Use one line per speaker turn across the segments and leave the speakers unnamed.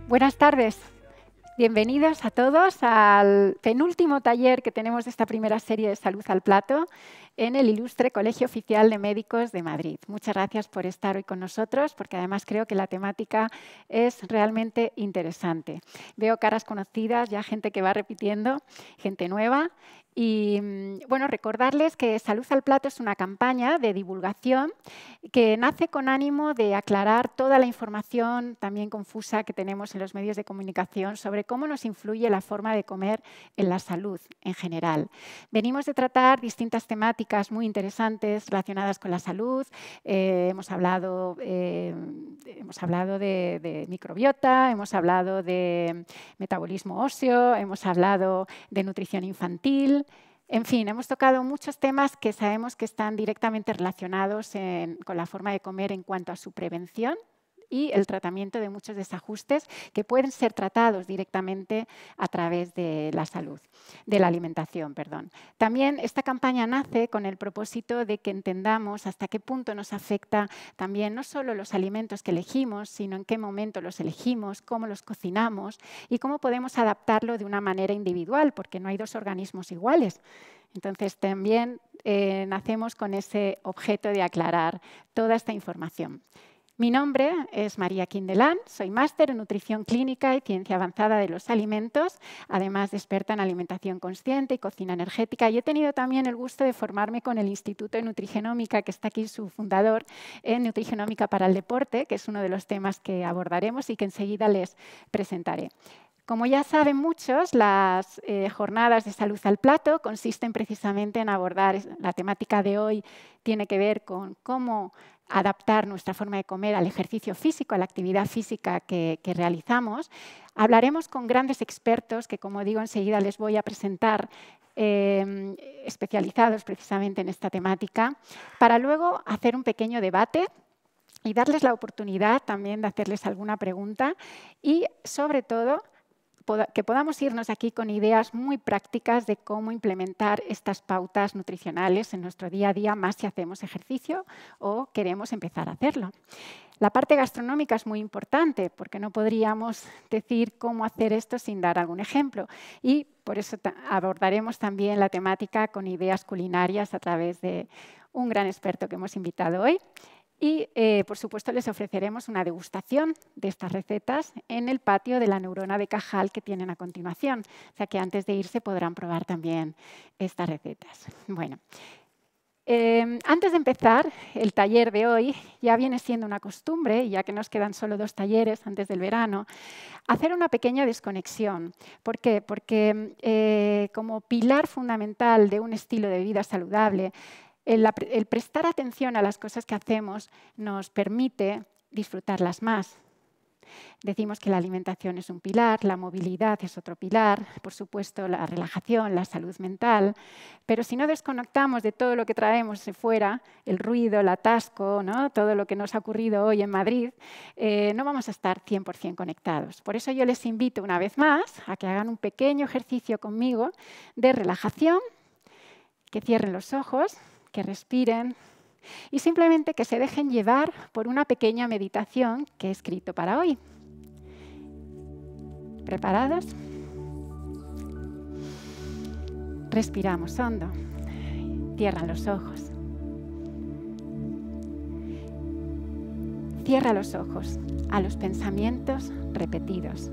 Buenas tardes. Bienvenidos a todos al penúltimo taller que tenemos de esta primera serie de Salud al Plato en el ilustre Colegio Oficial de Médicos de Madrid. Muchas gracias por estar hoy con nosotros, porque además creo que la temática es realmente interesante. Veo caras conocidas, ya gente que va repitiendo, gente nueva. Y bueno, recordarles que Salud al Plato es una campaña de divulgación que nace con ánimo de aclarar toda la información también confusa que tenemos en los medios de comunicación sobre cómo nos influye la forma de comer en la salud en general. Venimos de tratar distintas temáticas muy interesantes relacionadas con la salud. Hemos hablado de microbiota, hemos hablado de metabolismo óseo, hemos hablado de nutrición infantil. En fin, hemos tocado muchos temas que sabemos que están directamente relacionados con la forma de comer en cuanto a su prevención y el tratamiento de muchos desajustes que pueden ser tratados directamente a través de la salud, de la alimentación, perdón. También esta campaña nace con el propósito de que entendamos hasta qué punto nos afecta también no solo los alimentos que elegimos, sino en qué momento los elegimos, cómo los cocinamos y cómo podemos adaptarlo de una manera individual, porque no hay dos organismos iguales. Entonces, también nacemos con ese objeto de aclarar toda esta información. Mi nombre es María Quindelán, soy máster en nutrición clínica y ciencia avanzada de los alimentos, además de experta en alimentación consciente y cocina energética. Y he tenido también el gusto de formarme con el Instituto de Nutrigenómica, que está aquí su fundador, en Nutrigenómica para el Deporte, que es uno de los temas que abordaremos y que enseguida les presentaré. Como ya saben muchos, las jornadas de Salud al Plato consisten precisamente en abordar, la temática de hoy tiene que ver con cómo adaptar nuestra forma de comer al ejercicio físico, a la actividad física que realizamos. Hablaremos con grandes expertos que, como digo, enseguida les voy a presentar, especializados precisamente en esta temática, para luego hacer un pequeño debate y darles la oportunidad también de hacerles alguna pregunta y, sobre todo, que podamos irnos aquí con ideas muy prácticas de cómo implementar estas pautas nutricionales en nuestro día a día, más si hacemos ejercicio o queremos empezar a hacerlo. La parte gastronómica es muy importante porque no podríamos decir cómo hacer esto sin dar algún ejemplo y por eso abordaremos también la temática con ideas culinarias a través de un gran experto que hemos invitado hoy. Y, por supuesto, les ofreceremos una degustación de estas recetas en el patio de la Neurona de Cajal que tienen a continuación. O sea que antes de irse podrán probar también estas recetas. Bueno, antes de empezar el taller de hoy, ya viene siendo una costumbre, ya que nos quedan solo 2 talleres antes del verano, hacer una pequeña desconexión. ¿Por qué? Porque como pilar fundamental de un estilo de vida saludable, el prestar atención a las cosas que hacemos nos permite disfrutarlas más. Decimos que la alimentación es un pilar, la movilidad es otro pilar, por supuesto la relajación, la salud mental, pero si no desconectamos de todo lo que traemos de fuera, el ruido, el atasco, ¿no? Todo lo que nos ha ocurrido hoy en Madrid, no vamos a estar 100% conectados. Por eso yo les invito una vez más a que hagan un pequeño ejercicio conmigo de relajación, que cierren los ojos, que respiren y simplemente que se dejen llevar por una pequeña meditación que he escrito para hoy. ¿Preparados? Respiramos hondo. Cierran los ojos. Cierra los ojos a los pensamientos repetidos,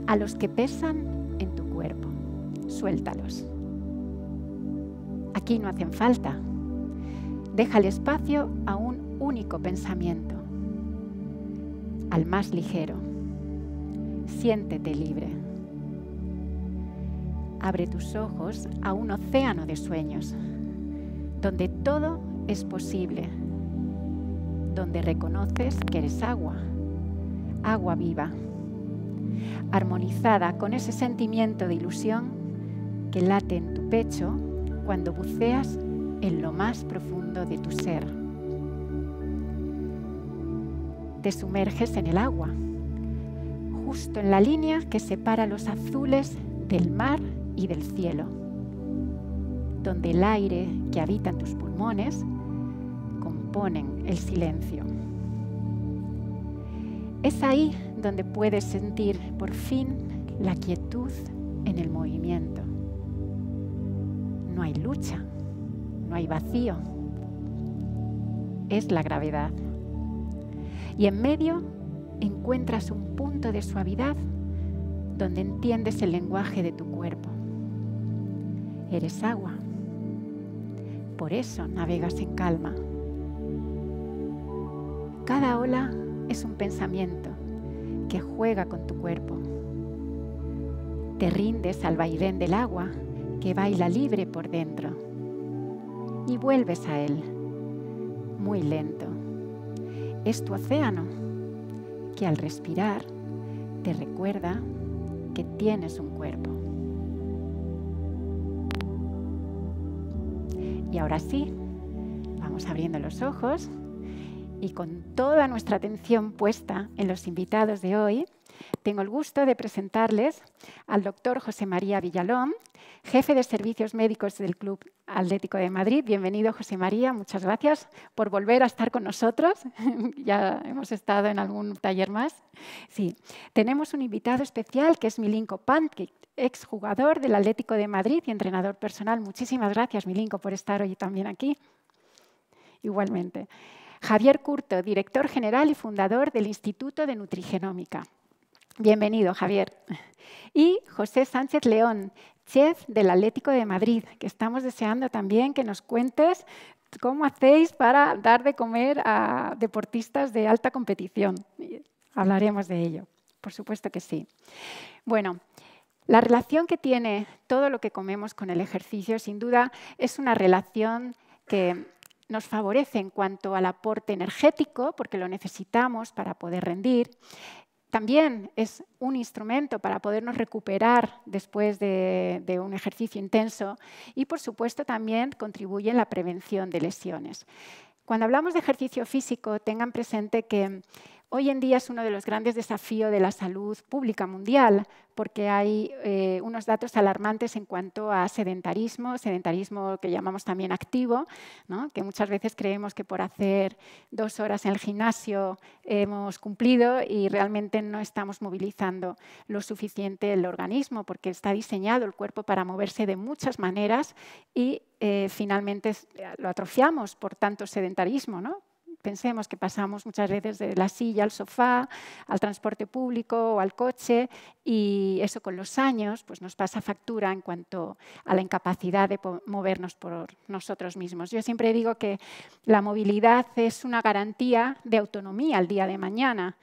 a los que pesan en tu cuerpo. Suéltalos. Aquí no hacen falta. Deja el espacio a un único pensamiento, al más ligero. Siéntete libre. Abre tus ojos a un océano de sueños, donde todo es posible, donde reconoces que eres agua, agua viva, armonizada con ese sentimiento de ilusión que late en tu pecho cuando buceas en lo más profundo de tu ser. Te sumerges en el agua, justo en la línea que separa los azules del mar y del cielo, donde el aire que habita en tus pulmones componen el silencio. Es ahí donde puedes sentir por fin la quietud en el movimiento. No hay lucha, no hay vacío. Es la gravedad. Y en medio encuentras un punto de suavidad donde entiendes el lenguaje de tu cuerpo. Eres agua. Por eso navegas en calma. Cada ola es un pensamiento que juega con tu cuerpo. Te rindes al vaivén del agua que baila libre por dentro y vuelves a él, muy lento. Es tu océano que al respirar te recuerda que tienes un cuerpo. Y ahora sí, vamos abriendo los ojos y con toda nuestra atención puesta en los invitados de hoy, tengo el gusto de presentarles al doctor José María Villalón, jefe de servicios médicos del Club Atlético de Madrid. Bienvenido, José María, muchas gracias por volver a estar con nosotros. Ya hemos estado en algún taller más. Sí, tenemos un invitado especial que es Milinko Pantic, exjugador del Atlético de Madrid y entrenador personal. Muchísimas gracias, Milinko, por estar hoy también aquí. Igualmente. Javier Curto, director general y fundador del Instituto de Nutrigenómica. Bienvenido, Javier. Y José Sánchez León, chef del Atlético de Madrid, que estamos deseando también que nos cuentes cómo hacéis para dar de comer a deportistas de alta competición. Hablaremos de ello, por supuesto que sí. Bueno, la relación que tiene todo lo que comemos con el ejercicio, sin duda, es una relación que nos favorece en cuanto al aporte energético, porque lo necesitamos para poder rendir. También es un instrumento para podernos recuperar después de un ejercicio intenso y, por supuesto, también contribuye en la prevención de lesiones. Cuando hablamos de ejercicio físico, tengan presente que hoy en día es uno de los grandes desafíos de la salud pública mundial, porque hay unos datos alarmantes en cuanto a sedentarismo que llamamos también activo, ¿no? Que muchas veces creemos que por hacer 2 horas en el gimnasio hemos cumplido y realmente no estamos movilizando lo suficiente el organismo, porque está diseñado el cuerpo para moverse de muchas maneras y finalmente lo atrofiamos por tanto sedentarismo, ¿no? Pensemos que pasamos muchas veces de la silla al sofá, al transporte público o al coche, y eso con los años pues nos pasa factura en cuanto a la incapacidad de movernos por nosotros mismos. Yo siempre digo que la movilidad es una garantía de autonomía al día de mañana.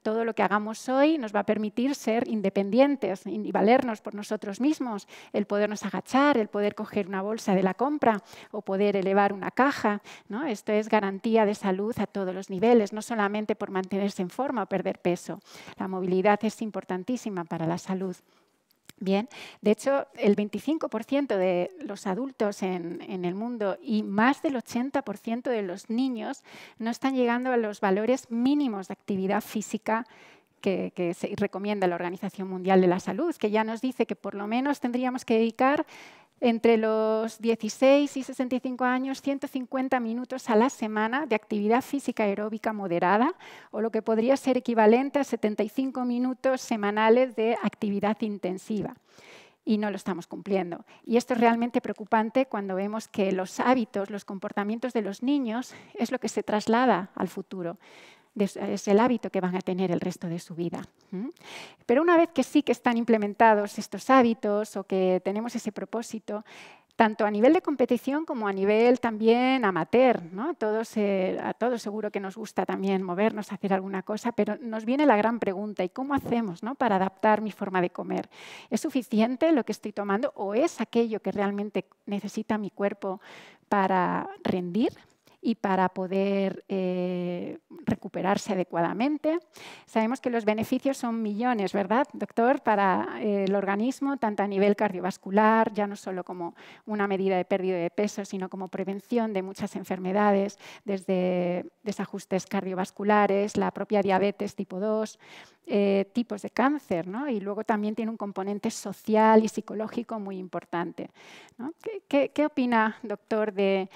Todo lo que hagamos hoy nos va a permitir ser independientes y valernos por nosotros mismos, el podernos agachar, el poder coger una bolsa de la compra o poder elevar una caja, ¿no? Esto es garantía de salud a todos los niveles, no solamente por mantenerse en forma o perder peso. La movilidad es importantísima para la salud. Bien, de hecho, el 25% de los adultos en el mundo y más del 80% de los niños no están llegando a los valores mínimos de actividad física que se recomienda la Organización Mundial de la Salud, que ya nos dice que por lo menos tendríamos que dedicar entre los 16 y 65 años 150 minutos a la semana de actividad física aeróbica moderada, o lo que podría ser equivalente a 75 minutos semanales de actividad intensiva. Y no lo estamos cumpliendo. Y esto es realmente preocupante cuando vemos que los hábitos, los comportamientos de los niños es lo que se traslada al futuro. Es el hábito que van a tener el resto de su vida. Pero una vez que sí que están implementados estos hábitos o que tenemos ese propósito, tanto a nivel de competición como a nivel también amateur, ¿no? A todos seguro que nos gusta también movernos, hacer alguna cosa, pero nos viene la gran pregunta: ¿y cómo hacemos, ¿no? Para adaptar mi forma de comer? ¿Es suficiente lo que estoy tomando o es aquello que realmente necesita mi cuerpo para rendir y para poder recuperarse adecuadamente? Sabemos que los beneficios son millones, ¿verdad, doctor? Para el organismo, tanto a nivel cardiovascular, ya no solo como una medida de pérdida de peso, sino como prevención de muchas enfermedades, desde desajustes cardiovasculares, la propia diabetes tipo 2, tipos de cáncer, ¿no? Y luego también tiene un componente social y psicológico muy importante, ¿no? ¿Qué opina, doctor, de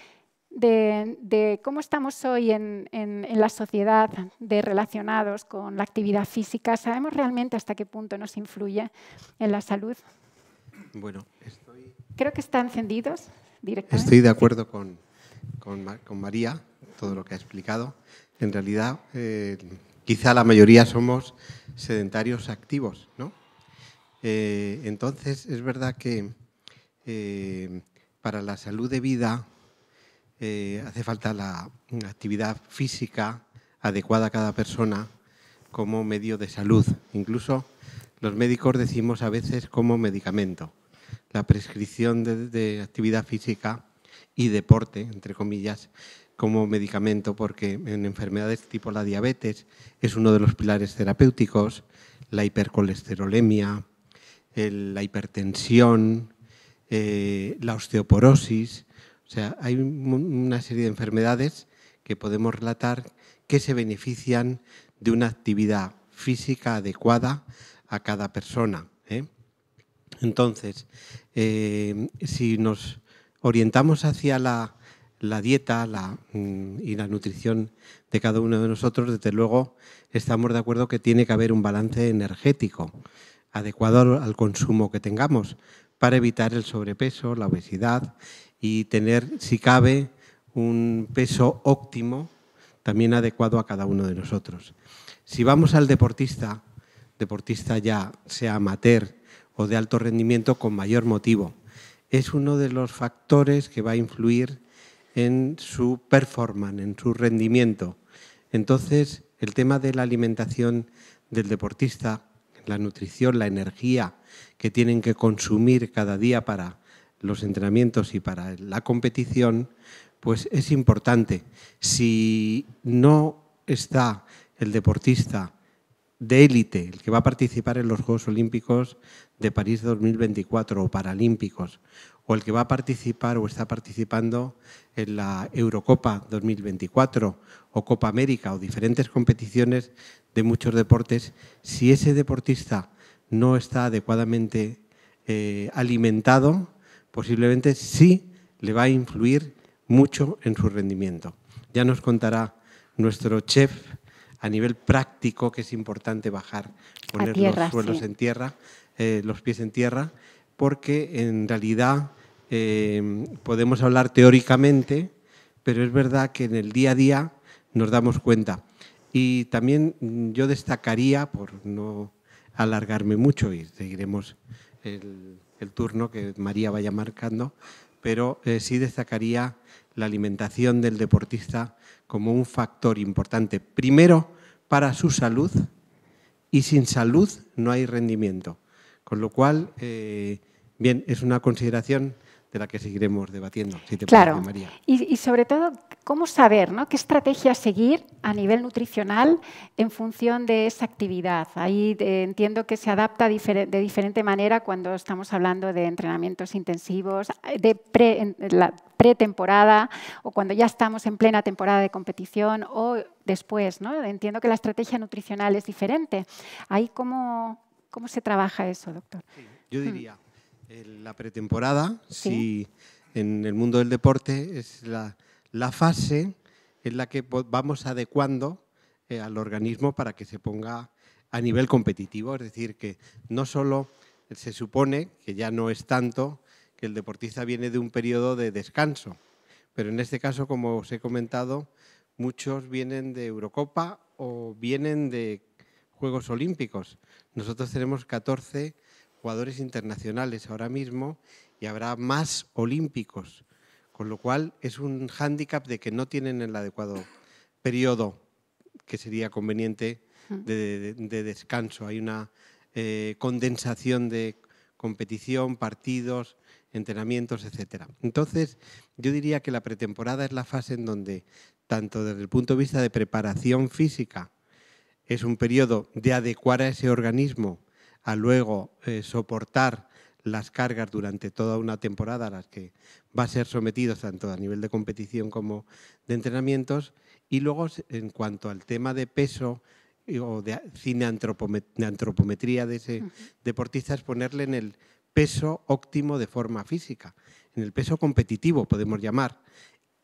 de cómo estamos hoy en la sociedad de relacionados con la actividad física, ¿sabemos realmente hasta qué punto nos influye en la salud?
Bueno,
creo que están encendidos directamente.
Estoy de acuerdo con María, todo lo que ha explicado. En realidad, quizá la mayoría somos sedentarios activos, ¿no? Entonces, es verdad que para la salud de vida hace falta la actividad física adecuada a cada persona como medio de salud. Incluso los médicos decimos a veces como medicamento. La prescripción de actividad física y deporte, entre comillas, como medicamento, porque en enfermedades tipo la diabetes es uno de los pilares terapéuticos, la hipercolesterolemia, la hipertensión, la osteoporosis. O sea, hay una serie de enfermedades que podemos relatar que se benefician de una actividad física adecuada a cada persona, ¿eh? Entonces, si nos orientamos hacia la dieta y la nutrición de cada uno de nosotros, desde luego estamos de acuerdo que tiene que haber un balance energético adecuado al consumo que tengamos para evitar el sobrepeso, la obesidad y tener, si cabe, un peso óptimo también adecuado a cada uno de nosotros. Si vamos al deportista ya sea amateur o de alto rendimiento, con mayor motivo, es uno de los factores que va a influir en su performance, en su rendimiento. Entonces, el tema de la alimentación del deportista, la nutrición, la energía que tienen que consumir cada día para los entrenamientos y para la competición, pues es importante. Si no está el deportista de élite, el que va a participar en los Juegos Olímpicos de París 2024 o Paralímpicos, o el que va a participar o está participando en la Eurocopa 2024 o Copa América o diferentes competiciones de muchos deportes, si ese deportista no está adecuadamente alimentado, posiblemente sí le va a influir mucho en su rendimiento. Ya nos contará nuestro chef a nivel práctico, que es importante bajar, poner los suelos en tierra, los pies en tierra, porque en realidad podemos hablar teóricamente, pero es verdad que en el día a día nos damos cuenta. Y también yo destacaría, por no alargarme mucho, y seguiremos el turno que María vaya marcando, pero sí destacaría la alimentación del deportista como un factor importante, primero para su salud, y sin salud no hay rendimiento. Con lo cual, bien, es una consideración de la que seguiremos debatiendo, si te parece, María.
Y sobre todo, ¿cómo saber, ¿no?, qué estrategia seguir a nivel nutricional en función de esa actividad? Ahí entiendo que se adapta de diferente manera cuando estamos hablando de entrenamientos intensivos, de la pretemporada o cuando ya estamos en plena temporada de competición o después, ¿no? Entiendo que la estrategia nutricional es diferente. Ahí, ¿cómo se trabaja eso, doctor?
Sí, yo diría, la pretemporada, ¿sí?, si en el mundo del deporte es la fase en la que vamos adecuando al organismo para que se ponga a nivel competitivo. Es decir, que no solo se supone, que ya no es tanto, que el deportista viene de un periodo de descanso, pero en este caso, como os he comentado, muchos vienen de Eurocopa o vienen de Juegos Olímpicos. Nosotros tenemos 14 jugadores internacionales ahora mismo y habrá más olímpicos, con lo cual es un hándicap de que no tienen el adecuado periodo que sería conveniente de descanso. Hay una condensación de competición, partidos, entrenamientos, etcétera. Entonces, yo diría que la pretemporada es la fase en donde, tanto desde el punto de vista de preparación física, es un periodo de adecuar a ese organismo a luego soportar las cargas durante toda una temporada a las que va a ser sometido tanto a nivel de competición como de entrenamientos. Y luego, en cuanto al tema de peso o de antropometría de ese deportista, es ponerle en el peso óptimo de forma física, en el peso competitivo, podemos llamar,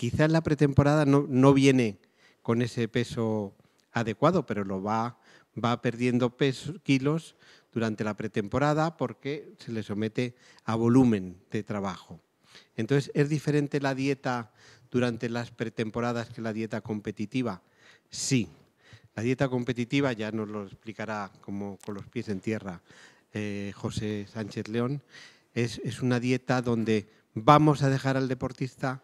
Quizá en la pretemporada no viene con ese peso adecuado, pero va perdiendo kilos durante la pretemporada porque se le somete a volumen de trabajo. Entonces, ¿es diferente la dieta durante las pretemporadas que la dieta competitiva? Sí. La dieta competitiva, ya nos lo explicará como con los pies en tierra José Sánchez León, es una dieta donde vamos a dejar al deportista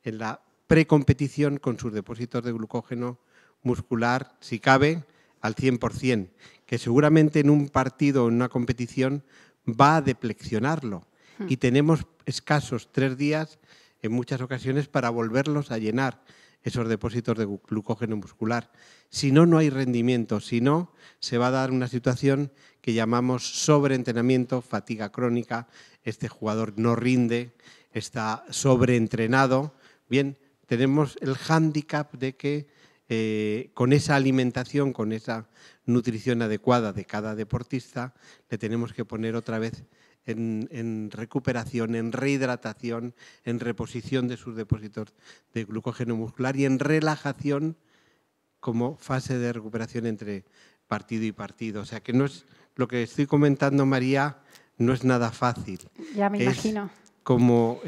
en la precompetición con sus depósitos de glucógeno muscular, si cabe, al 100%, que seguramente en un partido o en una competición va a deflexionarlo. Y tenemos escasos 3 días, en muchas ocasiones, para volverlos a llenar esos depósitos de glucógeno muscular. Si no, no hay rendimiento. Si no, se va a dar una situación que llamamos sobreentrenamiento, fatiga crónica. Este jugador no rinde, está sobreentrenado. Bien, tenemos el hándicap de que con esa alimentación, con esa nutrición adecuada de cada deportista, le tenemos que poner otra vez en recuperación, en rehidratación, en reposición de sus depósitos de glucógeno muscular y en relajación como fase de recuperación entre partido y partido. O sea que no es lo que estoy comentando, María, no es nada fácil.
Ya me imagino.
Como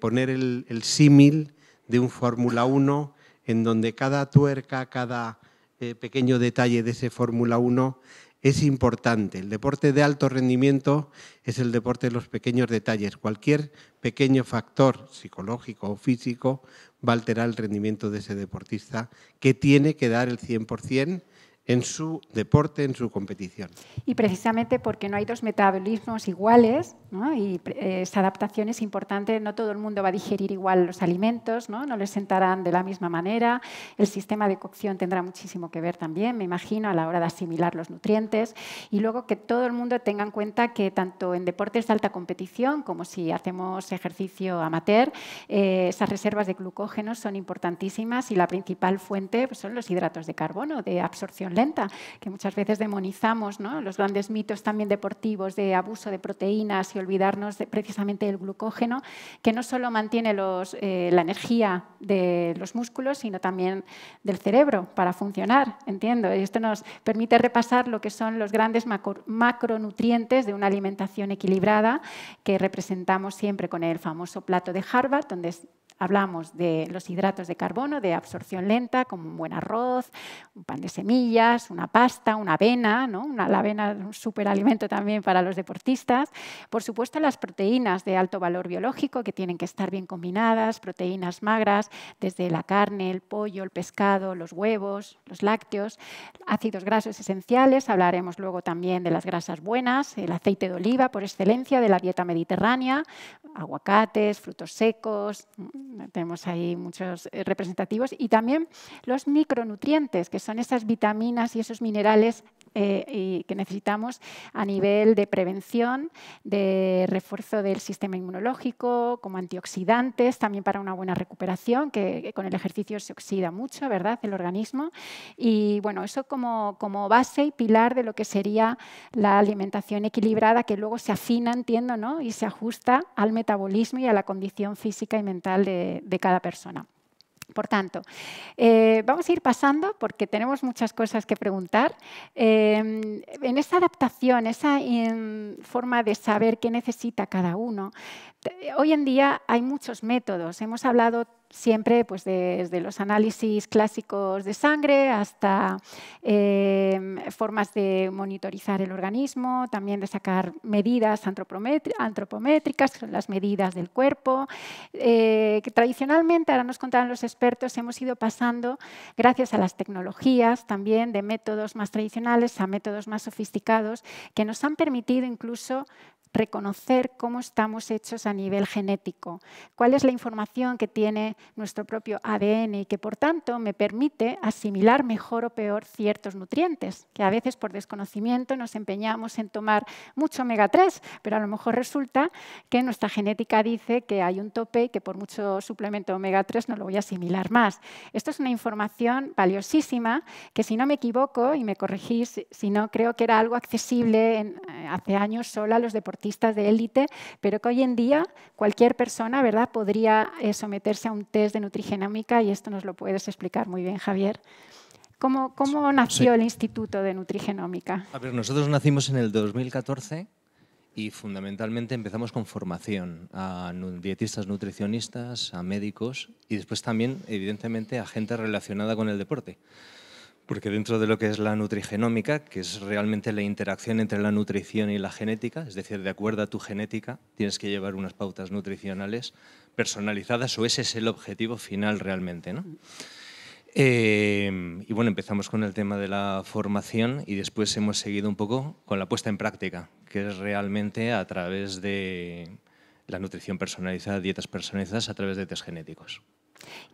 poner el símil de un Fórmula 1 en donde cada tuerca, cada pequeño detalle de ese Fórmula 1 es importante. El deporte de alto rendimiento es el deporte de los pequeños detalles. Cualquier pequeño factor psicológico o físico va a alterar el rendimiento de ese deportista que tiene que dar el 100% en su deporte, en su competición.
Y precisamente porque no hay dos metabolismos iguales, ¿no? Y esa adaptación es importante. No todo el mundo va a digerir igual los alimentos, no les sentarán de la misma manera. El sistema de cocción tendrá muchísimo que ver también, me imagino, a la hora de asimilar los nutrientes. Y luego que todo el mundo tenga en cuenta que tanto en deportes de alta competición como si hacemos ejercicio amateur, esas reservas de glucógeno son importantísimas y la principal fuente pues, son los hidratos de carbono, de absorción lenta, que muchas veces demonizamos, ¿no? Los grandes mitos también deportivos de abuso de proteínas y olvidarnos precisamente del glucógeno, que no solo mantiene la energía de los músculos, sino también del cerebro para funcionar, entiendo. Y esto nos permite repasar lo que son los grandes macronutrientes de una alimentación equilibrada que representamos siempre con el famoso plato de Harvard, donde hablamos de los hidratos de carbono, de absorción lenta, como un buen arroz, un pan de semillas, una pasta, una avena, ¿no? La avena es un superalimento también para los deportistas. Por supuesto, las proteínas de alto valor biológico, que tienen que estar bien combinadas, proteínas magras, desde la carne, el pollo, el pescado, los huevos, los lácteos, ácidos grasos esenciales. Hablaremos luego también de las grasas buenas, el aceite de oliva por excelencia de la dieta mediterránea, aguacates, frutos secos. Tenemos ahí muchos representativos y también los micronutrientes, que son esas vitaminas y esos minerales que necesitamos a nivel de prevención, de refuerzo del sistema inmunológico, como antioxidantes, también para una buena recuperación, que con el ejercicio se oxida mucho, ¿verdad?, el organismo. Y bueno, eso como base y pilar de lo que sería la alimentación equilibrada, que luego se afina, entiendo, ¿no?, y se ajusta al metabolismo y a la condición física y mental de cada persona. Por tanto, vamos a ir pasando porque tenemos muchas cosas que preguntar. En esa adaptación, esa forma de saber qué necesita cada uno, hoy en día hay muchos métodos. Hemos hablado siempre pues, desde los análisis clásicos de sangre hasta formas de monitorizar el organismo, también de sacar medidas antropométricas, que son las medidas del cuerpo, que tradicionalmente, ahora nos contarán los expertos, hemos ido pasando, gracias a las tecnologías, también de métodos más tradicionales a métodos más sofisticados, que nos han permitido incluso reconocer cómo estamos hechos a nivel genético, cuál es la información que tiene nuestro propio ADN y que, por tanto, me permite asimilar mejor o peor ciertos nutrientes, que a veces por desconocimiento nos empeñamos en tomar mucho omega 3, pero a lo mejor resulta que nuestra genética dice que hay un tope y que por mucho suplemento omega 3 no lo voy a asimilar más. Esto es una información valiosísima que, si no me equivoco, y me corregís, si no, creo que era algo accesible hace años solo a los deportistas deportistas de élite, pero que hoy en día cualquier persona, ¿verdad?, podría someterse a un test de nutrigenómica, y esto nos lo puedes explicar muy bien, Javier. ¿Cómo nació el Instituto de Nutrigenómica?
A ver, nosotros nacimos en el 2014 y fundamentalmente empezamos con formación a dietistas, nutricionistas, a médicos y después también, evidentemente, a gente relacionada con el deporte. Porque dentro de lo que es la nutrigenómica, que es realmente la interacción entre la nutrición y la genética, es decir, de acuerdo a tu genética, tienes que llevar unas pautas nutricionales personalizadas, o ese es el objetivo final realmente, ¿no? Y bueno, empezamos con el tema de la formación y después hemos seguido un poco con la puesta en práctica, que es realmente a través de la nutrición personalizada, dietas personalizadas a través de test genéticos.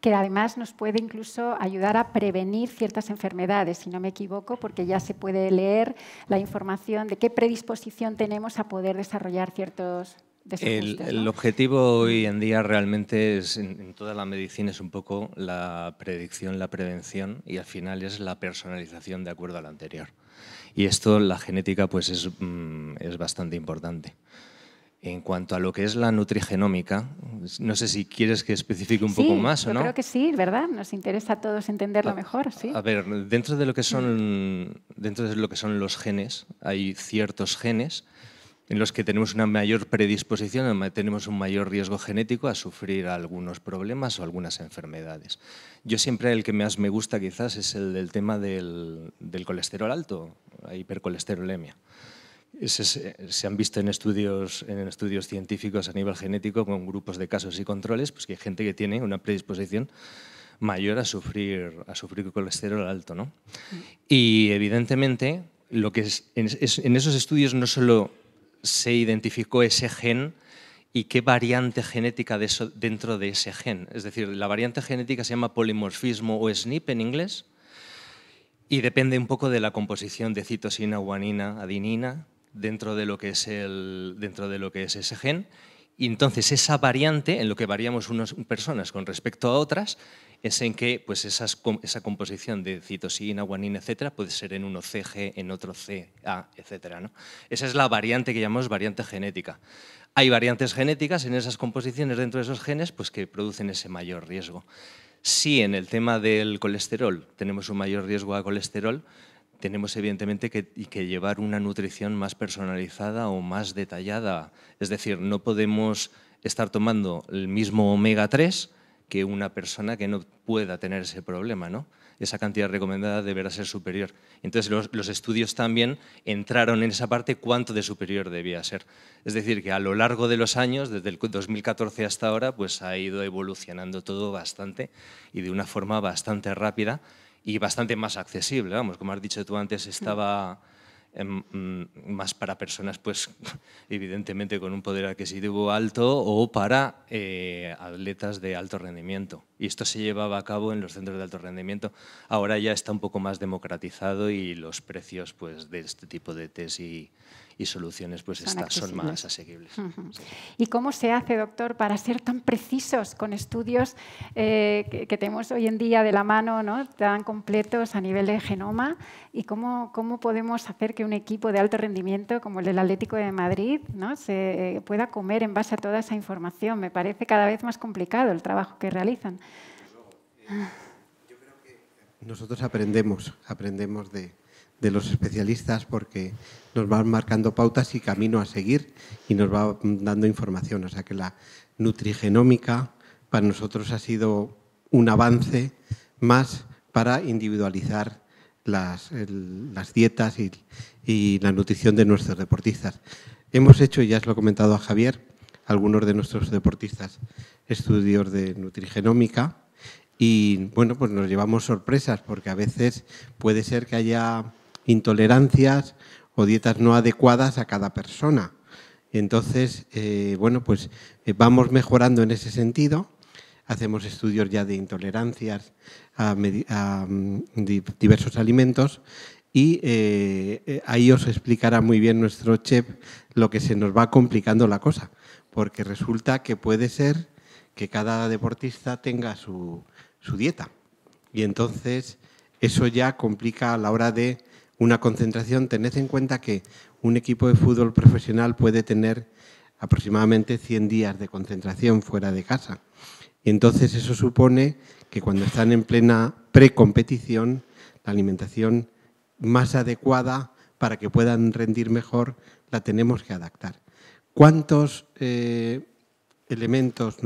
Que además nos puede incluso ayudar a prevenir ciertas enfermedades, si no me equivoco, porque ya se puede leer la información de qué predisposición tenemos a poder desarrollar ciertos desajustes, ¿no?
El objetivo hoy en día realmente es, en toda la medicina, es un poco la predicción, la prevención, y al final es la personalización de acuerdo a la anterior. Y esto, la genética, pues es bastante importante. En cuanto a lo que es la nutrigenómica, no sé si quieres que especifique un poco más o no.
Yo creo que sí, ¿verdad? Nos interesa a todos entenderlo mejor, sí.
A ver, dentro de lo que son los genes, hay ciertos genes en los que tenemos una mayor predisposición, tenemos un mayor riesgo genético a sufrir algunos problemas o algunas enfermedades. Yo siempre el que más me gusta quizás es el del tema del colesterol alto, la hipercolesterolemia. Se han visto en estudios científicos a nivel genético con grupos de casos y controles, pues que hay gente que tiene una predisposición mayor a sufrir colesterol alto, ¿no? Y evidentemente lo que en esos estudios no solo se identificó ese gen y qué variante genética dentro de ese gen. Es decir, la variante genética se llama polimorfismo o SNP en inglés y depende un poco de la composición de citosina, guanina, adenina dentro de lo que es ese gen. Y entonces esa variante, en lo que variamos unas personas con respecto a otras, es en que pues esa composición de citosina, guanina, etcétera, puede ser en uno CG, en otro CA, etcétera, ¿no? Esa es la variante que llamamos variante genética. Hay variantes genéticas en esas composiciones dentro de esos genes pues, que producen ese mayor riesgo. Si en el tema del colesterol tenemos un mayor riesgo a colesterol, tenemos evidentemente que llevar una nutrición más personalizada o más detallada. Es decir, no podemos estar tomando el mismo omega 3 que una persona que no pueda tener ese problema, ¿no? Esa cantidad recomendada deberá ser superior. Entonces, los estudios también entraron en esa parte cuánto de superior debía ser. Es decir, que a lo largo de los años, desde el 2014 hasta ahora, pues ha ido evolucionando todo bastante y de una forma bastante rápida y bastante más accesible. Vamos, como has dicho tú antes, estaba más para personas, pues, evidentemente, con un poder adquisitivo alto o para atletas de alto rendimiento. Y esto se llevaba a cabo en los centros de alto rendimiento. Ahora ya está un poco más democratizado y los precios pues, de este tipo de test y soluciones pues, son más asequibles.
¿Y cómo se hace, doctor, para ser tan precisos con estudios que tenemos hoy en día de la mano, ¿no?, tan completos a nivel de genoma? ¿Y cómo podemos hacer que un equipo de alto rendimiento como el del Atlético de Madrid, ¿no?, se pueda comer en base a toda esa información? Me parece cada vez más complicado el trabajo que realizan.
Yo creo que nosotros aprendemos de los especialistas porque nos van marcando pautas y camino a seguir y nos va dando información. O sea que la nutrigenómica para nosotros ha sido un avance más para individualizar las dietas y la nutrición de nuestros deportistas. Hemos hecho, ya os lo he comentado a Javier, algunos de nuestros deportistas estudios de nutrigenómica y bueno, pues nos llevamos sorpresas porque a veces puede ser que haya intolerancias o dietas no adecuadas a cada persona. Entonces, bueno, pues vamos mejorando en ese sentido. Hacemos estudios ya de intolerancias a diversos alimentos y ahí os explicará muy bien nuestro chef lo que se nos va complicando la cosa, porque resulta que puede ser que cada deportista tenga su dieta y entonces eso ya complica a la hora de una concentración. Tened en cuenta que un equipo de fútbol profesional puede tener aproximadamente 100 días de concentración fuera de casa. Y entonces eso supone que cuando están en plena precompetición, la alimentación más adecuada para que puedan rendir mejor la tenemos que adaptar. ¿Cuántos elementos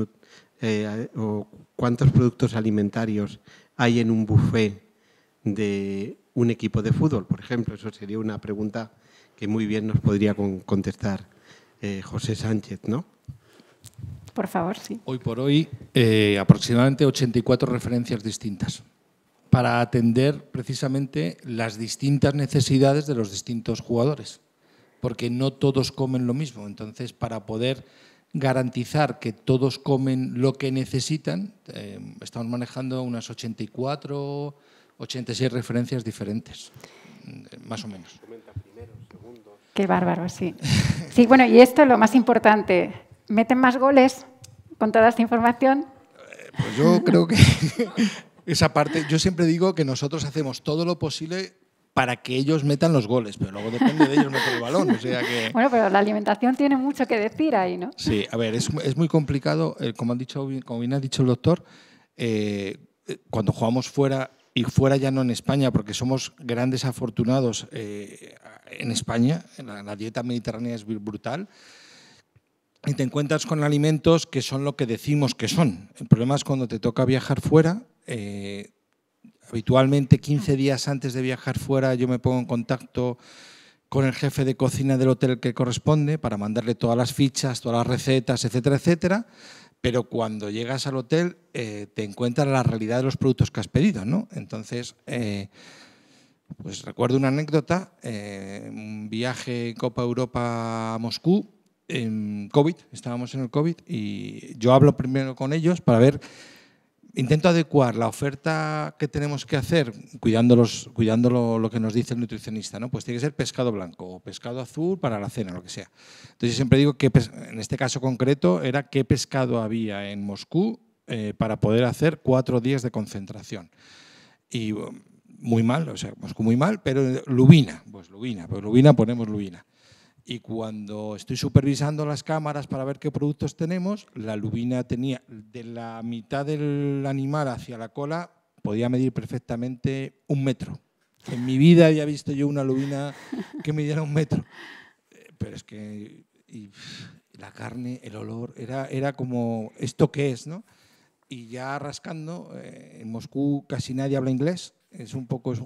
o cuántos productos alimentarios hay en un buffet de un equipo de fútbol, por ejemplo? Eso sería una pregunta que muy bien nos podría contestar José Sánchez, ¿no?
Por favor, sí.
Hoy por hoy, aproximadamente 84 referencias distintas para atender precisamente las distintas necesidades de los distintos jugadores, porque no todos comen lo mismo. Entonces, para poder garantizar que todos comen lo que necesitan, estamos manejando unas 84, 86 referencias diferentes, más o menos.
Qué bárbaro, sí. Sí, bueno, y esto es lo más importante. ¿Meten más goles con toda esta información?
Pues yo creo que esa parte, yo siempre digo que nosotros hacemos todo lo posible para que ellos metan los goles, pero luego depende de ellos meter el balón. O sea que...
Bueno, pero la alimentación tiene mucho que decir ahí, ¿no?
Sí, a ver, es muy complicado, como bien ha dicho el doctor, cuando jugamos fuera, y fuera ya no en España, porque somos grandes afortunados en España, la dieta mediterránea es brutal, y te encuentras con alimentos que son lo que decimos que son. El problema es cuando te toca viajar fuera. Habitualmente 15 días antes de viajar fuera yo me pongo en contacto con el jefe de cocina del hotel que corresponde para mandarle todas las fichas, todas las recetas, etcétera, etcétera. Pero cuando llegas al hotel te encuentras la realidad de los productos que has pedido, ¿no? Entonces, pues recuerdo una anécdota, un viaje en Copa Europa a Moscú, en COVID, estábamos en el COVID y yo hablo primero con ellos para ver, intento adecuar la oferta que tenemos que hacer, cuidando lo que nos dice el nutricionista, ¿no? Pues tiene que ser pescado blanco o pescado azul para la cena, lo que sea. Entonces yo siempre digo que en este caso concreto era qué pescado había en Moscú para poder hacer 4 días de concentración. Y muy mal, o sea, Moscú muy mal, pero lubina, pues lubina ponemos lubina. Y cuando estoy supervisando las cámaras para ver qué productos tenemos, la lubina tenía de la mitad del animal hacia la cola, podía medir perfectamente 1 metro. En mi vida había visto yo una lubina que midiera 1 metro. Pero es que la carne, el olor, era como, ¿esto qué es, no? Y ya rascando, en Moscú casi nadie habla inglés, es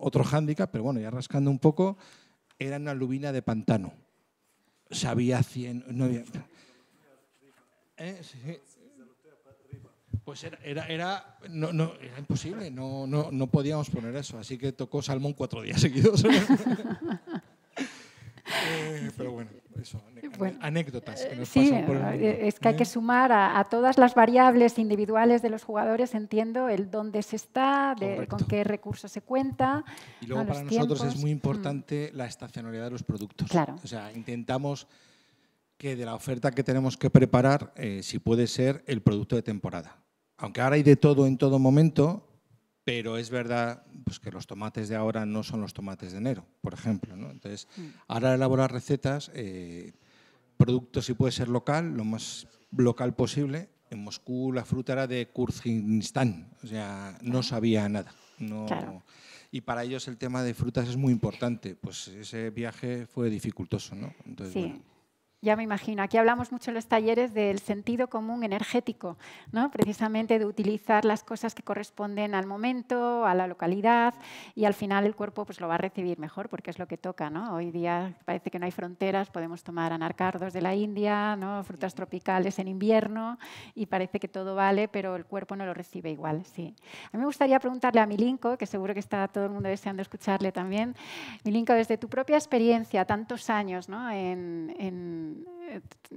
otro hándicap, pero bueno, ya rascando un poco, era una lubina de pantano. Sabía 100, no había... Sí. Pues era imposible, no podíamos poner eso, así que tocó salmón 4 días seguidos. Pero bueno, eso, anécdotas. Que nos
sí,
pasan por
es que hay que sumar a todas las variables individuales de los jugadores, entiendo, el dónde se está, con qué recursos se cuenta.
Y luego para nosotros es muy importante la estacionalidad de los productos.
Claro.
O sea, intentamos que de la oferta que tenemos que preparar, si puede ser el producto de temporada. Aunque ahora hay de todo en todo momento, pero es verdad pues, que los tomates de ahora no son los tomates de enero, por ejemplo, ¿no? Entonces, ahora elaborar recetas, productos si puede ser local, lo más local posible. En Moscú la fruta era de Kirguistán, o sea, no sabía nada. No, claro. Y para ellos el tema de frutas es muy importante, pues ese viaje fue dificultoso, ¿no? Entonces,
sí.
Bueno.
Ya me imagino. Aquí hablamos mucho en los talleres del sentido común energético, ¿no? Precisamente de utilizar las cosas que corresponden al momento, a la localidad, y al final el cuerpo pues, lo va a recibir mejor porque es lo que toca, ¿no? Hoy día parece que no hay fronteras, podemos tomar anacardos de la India, ¿no? Frutas tropicales en invierno y parece que todo vale, pero el cuerpo no lo recibe igual. Sí. A mí me gustaría preguntarle a Milinko, que seguro que está todo el mundo deseando escucharle también. Milinko, desde tu propia experiencia, tantos años, ¿no?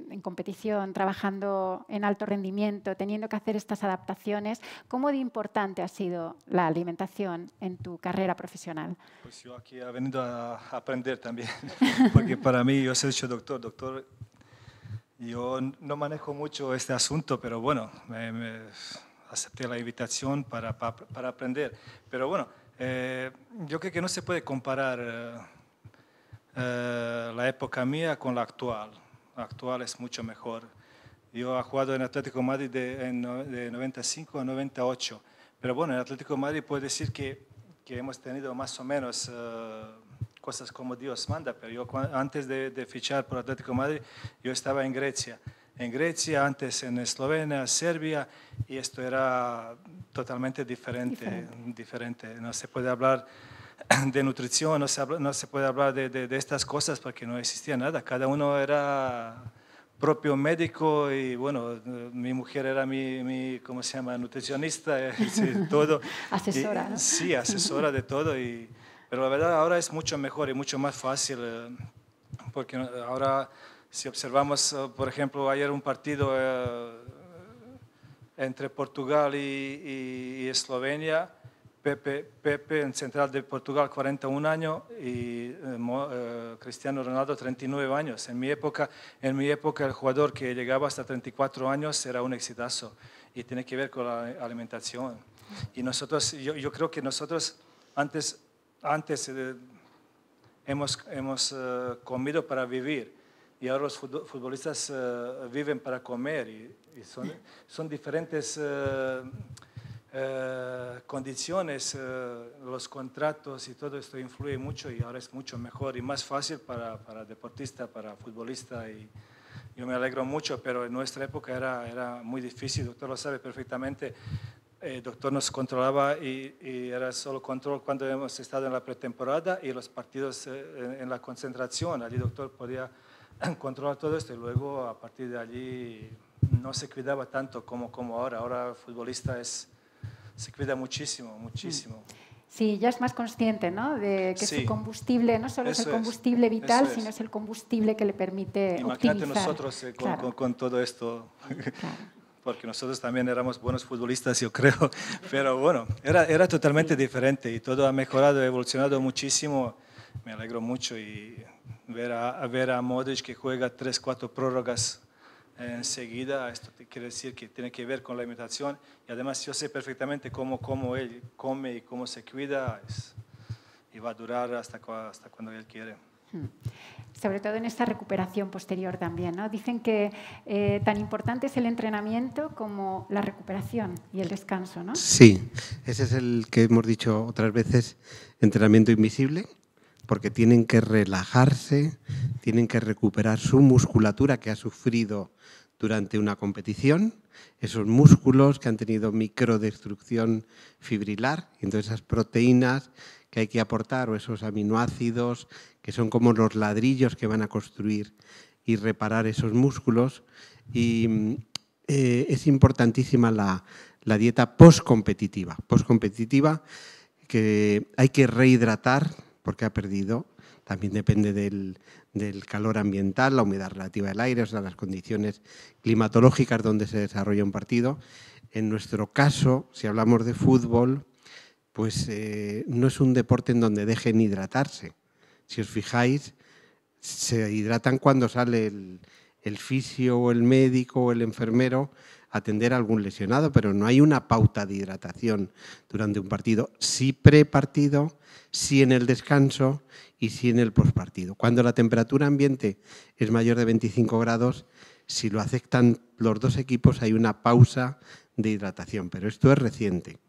en competición, trabajando en alto rendimiento, teniendo que hacer estas adaptaciones, ¿cómo de importante ha sido la alimentación en tu carrera profesional?
Pues yo aquí he venido a aprender también, porque para mí, yo soy doctor, yo no manejo mucho este asunto, pero bueno, me acepté la invitación para aprender. Pero bueno, yo creo que no se puede comparar la época mía con la actual. La actual es mucho mejor. Yo he jugado en Atlético de Madrid de 95 a 98. Pero bueno, en Atlético de Madrid puedo decir que hemos tenido más o menos cosas como Dios manda. Pero yo antes de fichar por Atlético de Madrid, yo estaba en Grecia. En Grecia, antes en Eslovenia, Serbia, y esto era totalmente diferente. No se puede hablar de nutrición, no se puede hablar de estas cosas porque no existía nada. Cada uno era propio médico y bueno, mi mujer era mi ¿cómo se llama? Nutricionista, todo.
Asesora, ¿no?
Sí, asesora de todo. Pero la verdad ahora es mucho mejor y mucho más fácil porque ahora si observamos, por ejemplo, ayer un partido entre Portugal y Eslovenia, Pepe en central de Portugal 41 años y Cristiano Ronaldo 39 años. En mi época el jugador que llegaba hasta 34 años era un exitazo y tiene que ver con la alimentación. Y nosotros, yo creo que nosotros antes hemos comido para vivir y ahora los futbolistas viven para comer y son diferentes condiciones, los contratos y todo esto influye mucho y ahora es mucho mejor y más fácil para deportista, para futbolista y yo me alegro mucho, pero en nuestra época era muy difícil, el doctor lo sabe perfectamente. El doctor nos controlaba y era solo control cuando hemos estado en la pretemporada y los partidos en la concentración. Allí el doctor podía controlar todo esto y luego a partir de allí no se cuidaba tanto como ahora. Ahora el futbolista se cuida muchísimo.
Sí, ya es más consciente, ¿no? De que
Sí.
su combustible no solo es el combustible vital, sino es el combustible que le permite
Imagínate
optimizar.
nosotros
Claro.
con todo esto.
Claro.
Porque nosotros también éramos buenos futbolistas, yo creo, pero bueno, era totalmente diferente y todo ha mejorado, ha evolucionado muchísimo. Me alegro mucho y ver a Modric que juega 3-4 prórrogas enseguida, esto quiere decir que tiene que ver con la alimentación y además yo sé perfectamente cómo él come y cómo se cuida y va a durar hasta cuando él quiere.
Sobre todo en esta recuperación posterior también, ¿no? Dicen que tan importante es el entrenamiento como la recuperación y el descanso, ¿no?
Sí, ese es el que hemos dicho otras veces, entrenamiento invisible, porque tienen que relajarse, tienen que recuperar su musculatura que ha sufrido durante una competición, esos músculos que han tenido microdestrucción fibrilar, y entonces esas proteínas que hay que aportar o esos aminoácidos que son como los ladrillos que van a construir y reparar esos músculos. Y es importantísima la dieta postcompetitiva. Postcompetitiva que hay que rehidratar porque ha perdido. También depende del calor ambiental, la humedad relativa del aire, o sea, las condiciones climatológicas donde se desarrolla un partido. En nuestro caso, si hablamos de fútbol, pues no es un deporte en donde dejen hidratarse. Si os fijáis, se hidratan cuando sale el fisio o el médico o el enfermero a atender a algún lesionado, pero no hay una pauta de hidratación durante un partido. Sí prepartido, sí en el descanso y sí en el postpartido. Cuando la temperatura ambiente es mayor de 25 grados, si lo aceptan los dos equipos hay una pausa de hidratación, pero esto es reciente.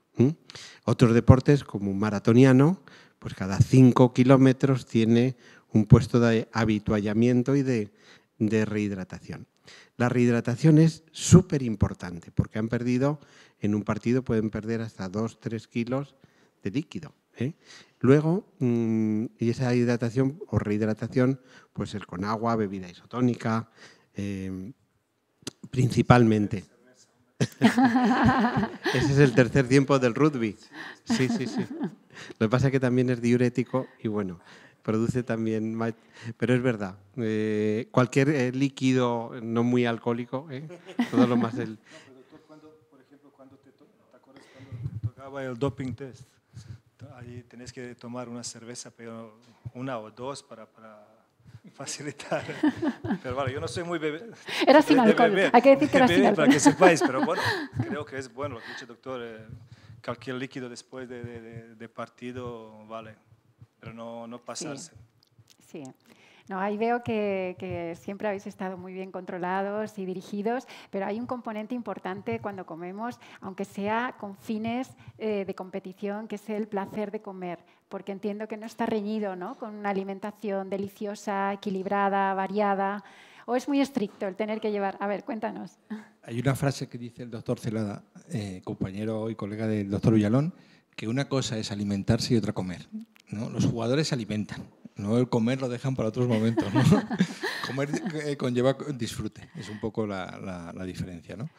Otros deportes, como un maratoniano, pues cada 5 kilómetros tiene un puesto de habituallamiento y de rehidratación. La rehidratación es súper importante porque han perdido, en un partido pueden perder hasta 2-3 kilos de líquido. Luego, y esa hidratación o rehidratación, pues es con agua, bebida isotónica, principalmente. Ese es el tercer tiempo del rugby. Sí. Lo que pasa es que también es diurético y bueno, produce también... Pero es verdad, cualquier líquido no muy alcohólico, todo lo más...
No, pero doctor, por ejemplo, ¿te acuerdas cuando te tocaba el doping test? Allí tenés que tomar una cerveza, pero una o dos para facilitar. Pero vale, yo no soy muy bebé.
Era sin alcohol, hay que decir que era sin alcohol.
Para que sepáis, pero bueno, creo que es bueno lo que ha dicho el doctor. Cualquier líquido después de partido vale, pero no pasarse.
Sí. No, ahí veo que siempre habéis estado muy bien controlados y dirigidos, pero hay un componente importante cuando comemos, aunque sea con fines de competición, que es el placer de comer, porque entiendo que no está reñido, ¿no?, con una alimentación deliciosa, equilibrada, variada, o es muy estricto el tener que llevar. A ver, cuéntanos.
Hay una frase que dice el doctor Celada, compañero y colega del doctor Villalón, que una cosa es alimentarse y otra comer, ¿no? Los jugadores se alimentan, ¿no? El comer lo dejan para otros momentos, ¿no? Comer conlleva disfrute, es un poco la diferencia, ¿no?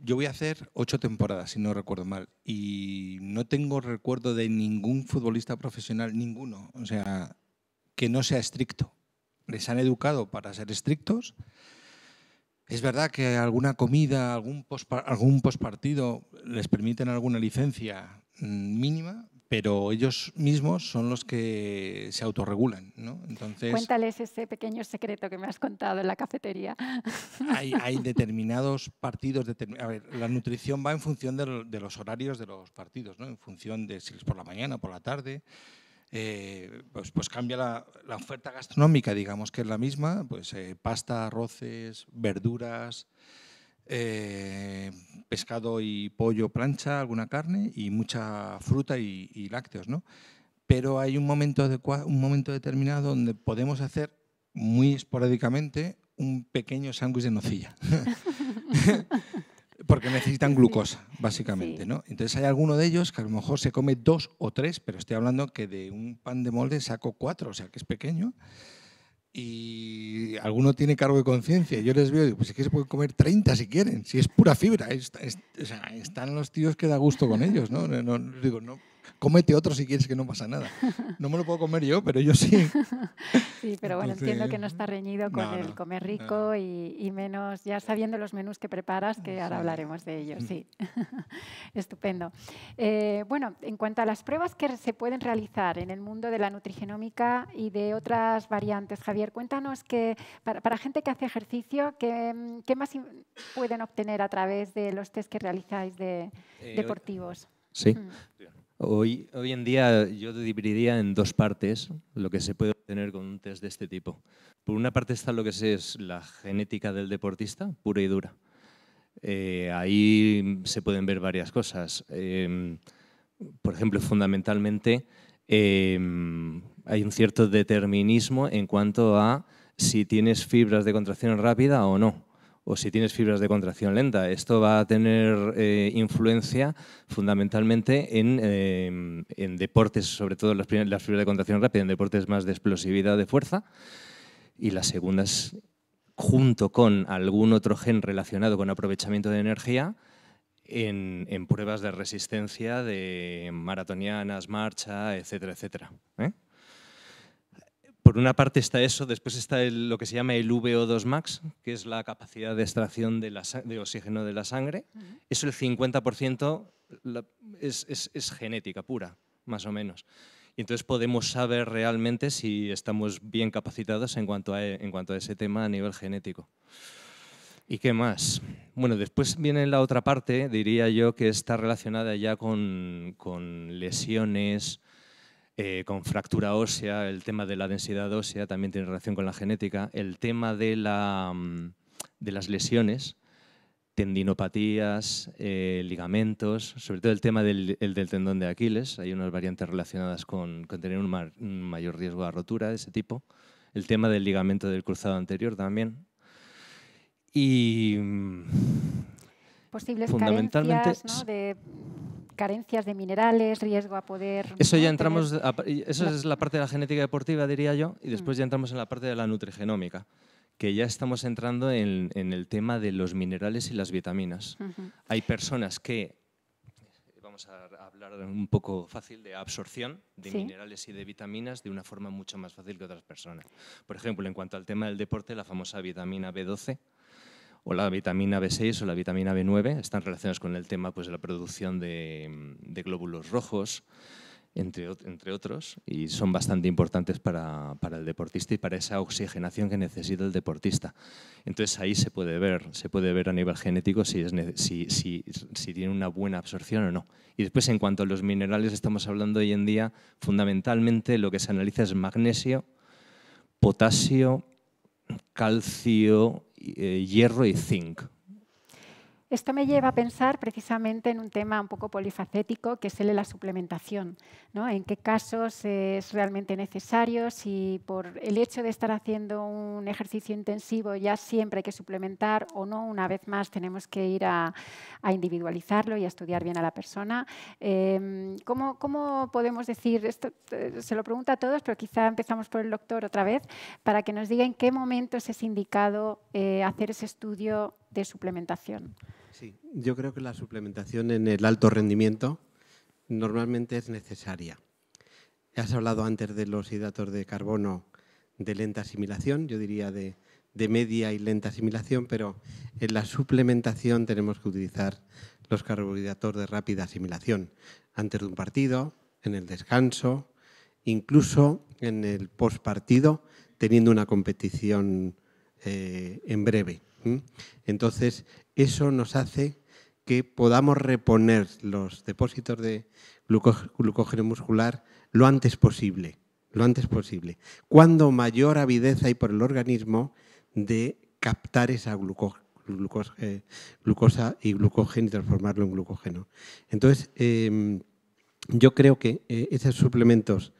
Yo voy a hacer 8 temporadas, si no recuerdo mal, y no tengo recuerdo de ningún futbolista profesional, ninguno, o sea, que no sea estricto. Les han educado para ser estrictos. Es verdad que alguna comida, algún postpartido les permiten alguna licencia mínima, pero ellos mismos son los que se autorregulan, ¿no? Entonces,
cuéntales ese pequeño secreto que me has contado en la cafetería.
hay determinados partidos. A ver, la nutrición va en función de los horarios de los partidos, ¿no? En función de si es por la mañana o por la tarde. Pues cambia la oferta gastronómica, digamos que es la misma, pues pasta, arroces, verduras, pescado y pollo, plancha, alguna carne y mucha fruta y lácteos, ¿no? Pero hay un momento determinado donde podemos hacer muy esporádicamente un pequeño sándwich de nocilla. Porque necesitan glucosa, básicamente,
Sí.
¿no? Entonces hay alguno de ellos que a lo mejor se come 2 o 3, pero estoy hablando que de un pan de molde saco 4, o sea que es pequeño. Y alguno tiene cargo de conciencia. Yo les veo y digo, pues es que se pueden comer 30 si quieren, si es pura fibra. O sea, están los tíos que da gusto con ellos, ¿no? Digo, no, cómete otro si quieres, que no pasa nada. No me lo puedo comer yo, pero ellos sí.
Sí, pero bueno,
Entonces,
entiendo que no está reñido con
no,
el
no,
comer rico
no.
y menos ya sabiendo los menús que preparas, que ahora
Sí.
hablaremos de ellos, sí. Estupendo. Bueno, en cuanto a las pruebas que se pueden realizar en el mundo de la nutrigenómica y de otras variantes, Javier, cuéntanos que para gente que hace ejercicio, ¿qué más pueden obtener a través de los test que realizáis deportivos?
Sí. Hoy en día yo dividiría en 2 partes lo que se puede obtener con un test de este tipo. Por una parte está lo que es la genética del deportista, pura y dura. Ahí se pueden ver varias cosas. Por ejemplo, fundamentalmente hay un cierto determinismo en cuanto a si tienes fibras de contracción rápida o no, o si tienes fibras de contracción lenta. Esto va a tener influencia fundamentalmente en deportes, sobre todo las fibras de contracción rápida, en deportes más de explosividad de fuerza, y las segundas, junto con algún otro gen relacionado con aprovechamiento de energía, en pruebas de resistencia de maratonianas, marcha, etcétera, etcétera. Por una parte está eso, después está lo que se llama el VO2 max, que es la capacidad de extracción de oxígeno de la sangre. Eso el 50% es genética pura, más o menos. Y entonces podemos saber realmente si estamos bien capacitados en cuanto a ese tema a nivel genético. ¿Y qué más? Bueno, después viene la otra parte, diría yo, que está relacionada ya con lesiones, con fractura ósea. El tema de la densidad ósea también tiene relación con la genética. El tema de las lesiones, tendinopatías, ligamentos, sobre todo el tema del tendón de Aquiles. Hay unas variantes relacionadas con tener un mayor riesgo de rotura de ese tipo. El tema del ligamento del cruzado anterior también. Y
posibles
fundamentalmente,
carencias, ¿no?, de carencias de minerales, riesgo a poder...
Eso
¿no?,
ya entramos,
tener...
eso es la parte de la genética deportiva, diría yo, y después ya entramos en la parte de la nutrigenómica, que ya estamos entrando en el tema de los minerales y las vitaminas. Hay personas que, vamos a hablar un poco fácil, de absorción de minerales y de vitaminas de una forma mucho más fácil que otras personas. Por ejemplo, en cuanto al tema del deporte, la famosa vitamina B12, o la vitamina B6 o la vitamina B9 están relacionadas con el tema, pues, de la producción de glóbulos rojos, entre otros, y son bastante importantes para el deportista y para esa oxigenación que necesita el deportista. Entonces ahí se puede ver a nivel genético si tiene una buena absorción o no. Y después, en cuanto a los minerales, estamos hablando hoy en día, fundamentalmente lo que se analiza es magnesio, potasio, calcio, hierro y zinc.
Esto me lleva a pensar precisamente en un tema un poco polifacético, que es el de la suplementación, ¿no? En qué casos es realmente necesario, si por el hecho de estar haciendo un ejercicio intensivo ya siempre hay que suplementar o no. Una vez más tenemos que ir a individualizarlo y a estudiar bien a la persona. ¿Cómo podemos decir, esto se lo pregunto a todos, pero quizá empezamos por el doctor otra vez, para que nos diga en qué momentos es indicado hacer ese estudio de suplementación?
Sí, yo creo que la suplementación en el alto rendimiento normalmente es necesaria. Has hablado antes de los hidratos de carbono de lenta asimilación, yo diría de media y lenta asimilación, pero en la suplementación tenemos que utilizar los carbohidratos de rápida asimilación antes de un partido, en el descanso, incluso en el postpartido, teniendo una competición en breve. Entonces, eso nos hace que podamos reponer los depósitos de glucógeno muscular lo antes posible. Cuando mayor avidez hay por el organismo de captar esa glucosa y glucógeno y transformarlo en glucógeno. Entonces, yo creo que esos suplementos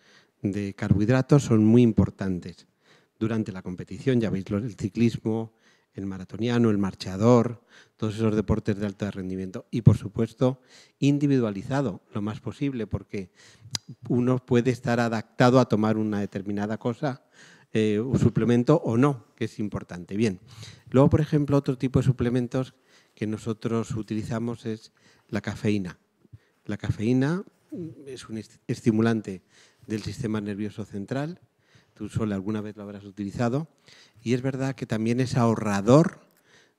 de carbohidratos son muy importantes durante la competición. Ya veis, el ciclismo, el maratoniano, el marchador, todos esos deportes de alto rendimiento. Y, por supuesto, individualizado lo más posible, porque uno puede estar adaptado a tomar una determinada cosa, un suplemento o no, que es importante. Bien. Luego, por ejemplo, otro tipo de suplementos que nosotros utilizamos es la cafeína. La cafeína es un estimulante del sistema nervioso central. Tú solo alguna vez lo habrás utilizado. Y es verdad que también es ahorrador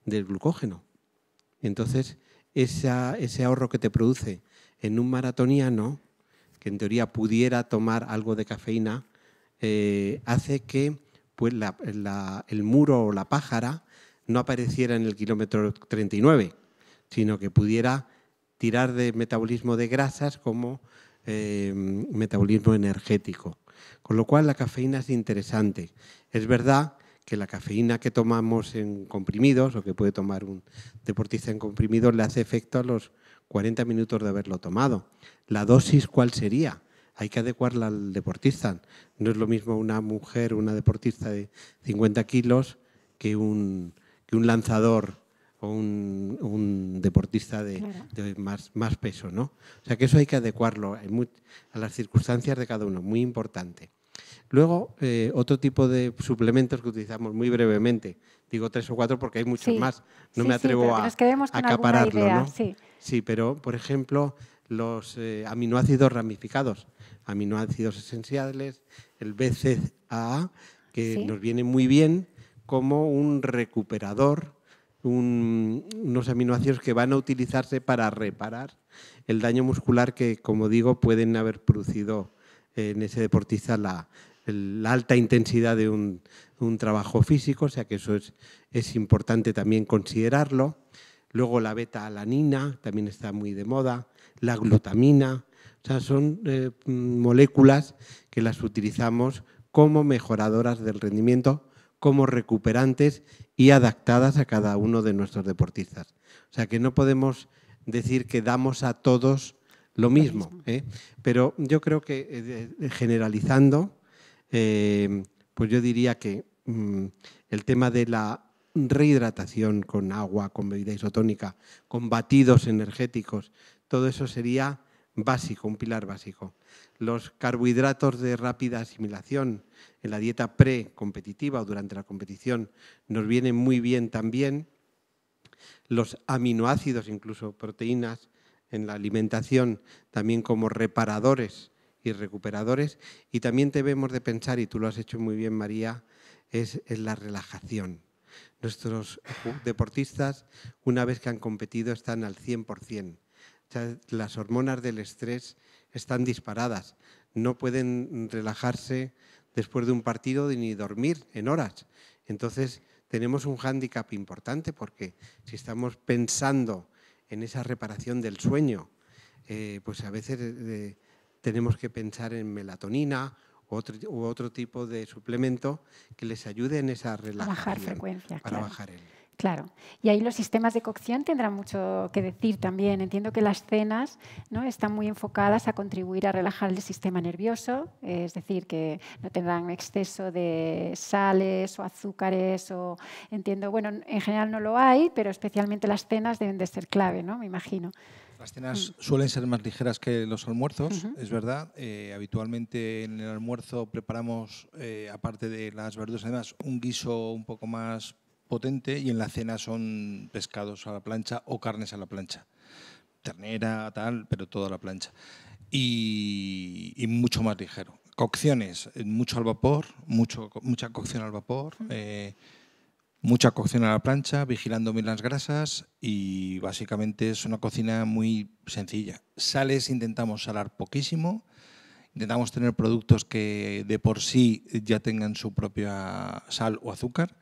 del glucógeno. Entonces, ese ahorro que te produce en un maratoniano, que en teoría pudiera tomar algo de cafeína, hace que pues, el muro o la pájara no apareciera en el kilómetro 39, sino que pudiera tirar de metabolismo de grasas como metabolismo energético. Con lo cual, la cafeína es interesante. Es verdad que la cafeína que tomamos en comprimidos, o que puede tomar un deportista en comprimidos, le hace efecto a los 40 minutos de haberlo tomado. ¿La dosis cuál sería? Hay que adecuarla al deportista. No es lo mismo una mujer, una deportista de 50 kilos, que un lanzador o un deportista de más peso, ¿no? O sea que eso hay que adecuarlo a las circunstancias de cada uno, muy importante. Luego, otro tipo de suplementos que utilizamos muy brevemente, digo 3 o 4 porque hay muchos más, no me atrevo a acapararlo, ¿no? Sí, pero por ejemplo, los aminoácidos ramificados, aminoácidos esenciales, el BCAA, que nos viene muy bien como un recuperador, unos aminoácidos que van a utilizarse para reparar el daño muscular que, como digo, pueden haber producido en ese deportista la alta intensidad de un trabajo físico, o sea que eso es importante también considerarlo. Luego la beta-alanina también está muy de moda, la glutamina, o sea, son moléculas que las utilizamos como mejoradoras del rendimiento, como recuperantes y adaptadas a cada uno de nuestros deportistas. O sea que no podemos decir que damos a todos lo mismo, pero yo creo que generalizando, pues yo diría que el tema de la rehidratación con agua, con bebida isotónica, con batidos energéticos, todo eso sería básico, un pilar básico. Los carbohidratos de rápida asimilación en la dieta precompetitiva o durante la competición nos vienen muy bien también. Los aminoácidos, incluso proteínas, en la alimentación también como reparadores y recuperadores. Y también debemos de pensar, y tú lo has hecho muy bien, María, es la relajación. Nuestros deportistas, una vez que han competido, están al 100%. O sea, las hormonas del estrés están disparadas. No pueden relajarse después de un partido ni dormir en horas. Entonces, tenemos un hándicap importante porque si estamos pensando en esa reparación del sueño, pues a veces tenemos que pensar en melatonina u otro tipo de suplemento que les ayude en esa relajación.
Bajar frecuencia,
para
claro.
bajar el...
Claro, y ahí los sistemas de cocción tendrán mucho que decir también. Entiendo que las cenas, ¿no?, están muy enfocadas a contribuir a relajar el sistema nervioso, es decir, que no tendrán exceso de sales o azúcares. Entiendo, bueno, en general no lo hay, pero especialmente las cenas deben de ser clave, ¿no?, me imagino.
Las cenas suelen ser más ligeras que los almuerzos, es verdad. Habitualmente en el almuerzo preparamos, aparte de las verduras, además, un guiso un poco más potente, y en la cena son pescados a la plancha o carnes a la plancha. Ternera, tal, pero todo a la plancha. Y mucho más ligero. Cocciones, mucho al vapor, mucha cocción al vapor, mucha cocción a la plancha, vigilando bien las grasas, y básicamente es una cocina muy sencilla. Sales intentamos salar poquísimo, intentamos tener productos que de por sí ya tengan su propia sal o azúcar.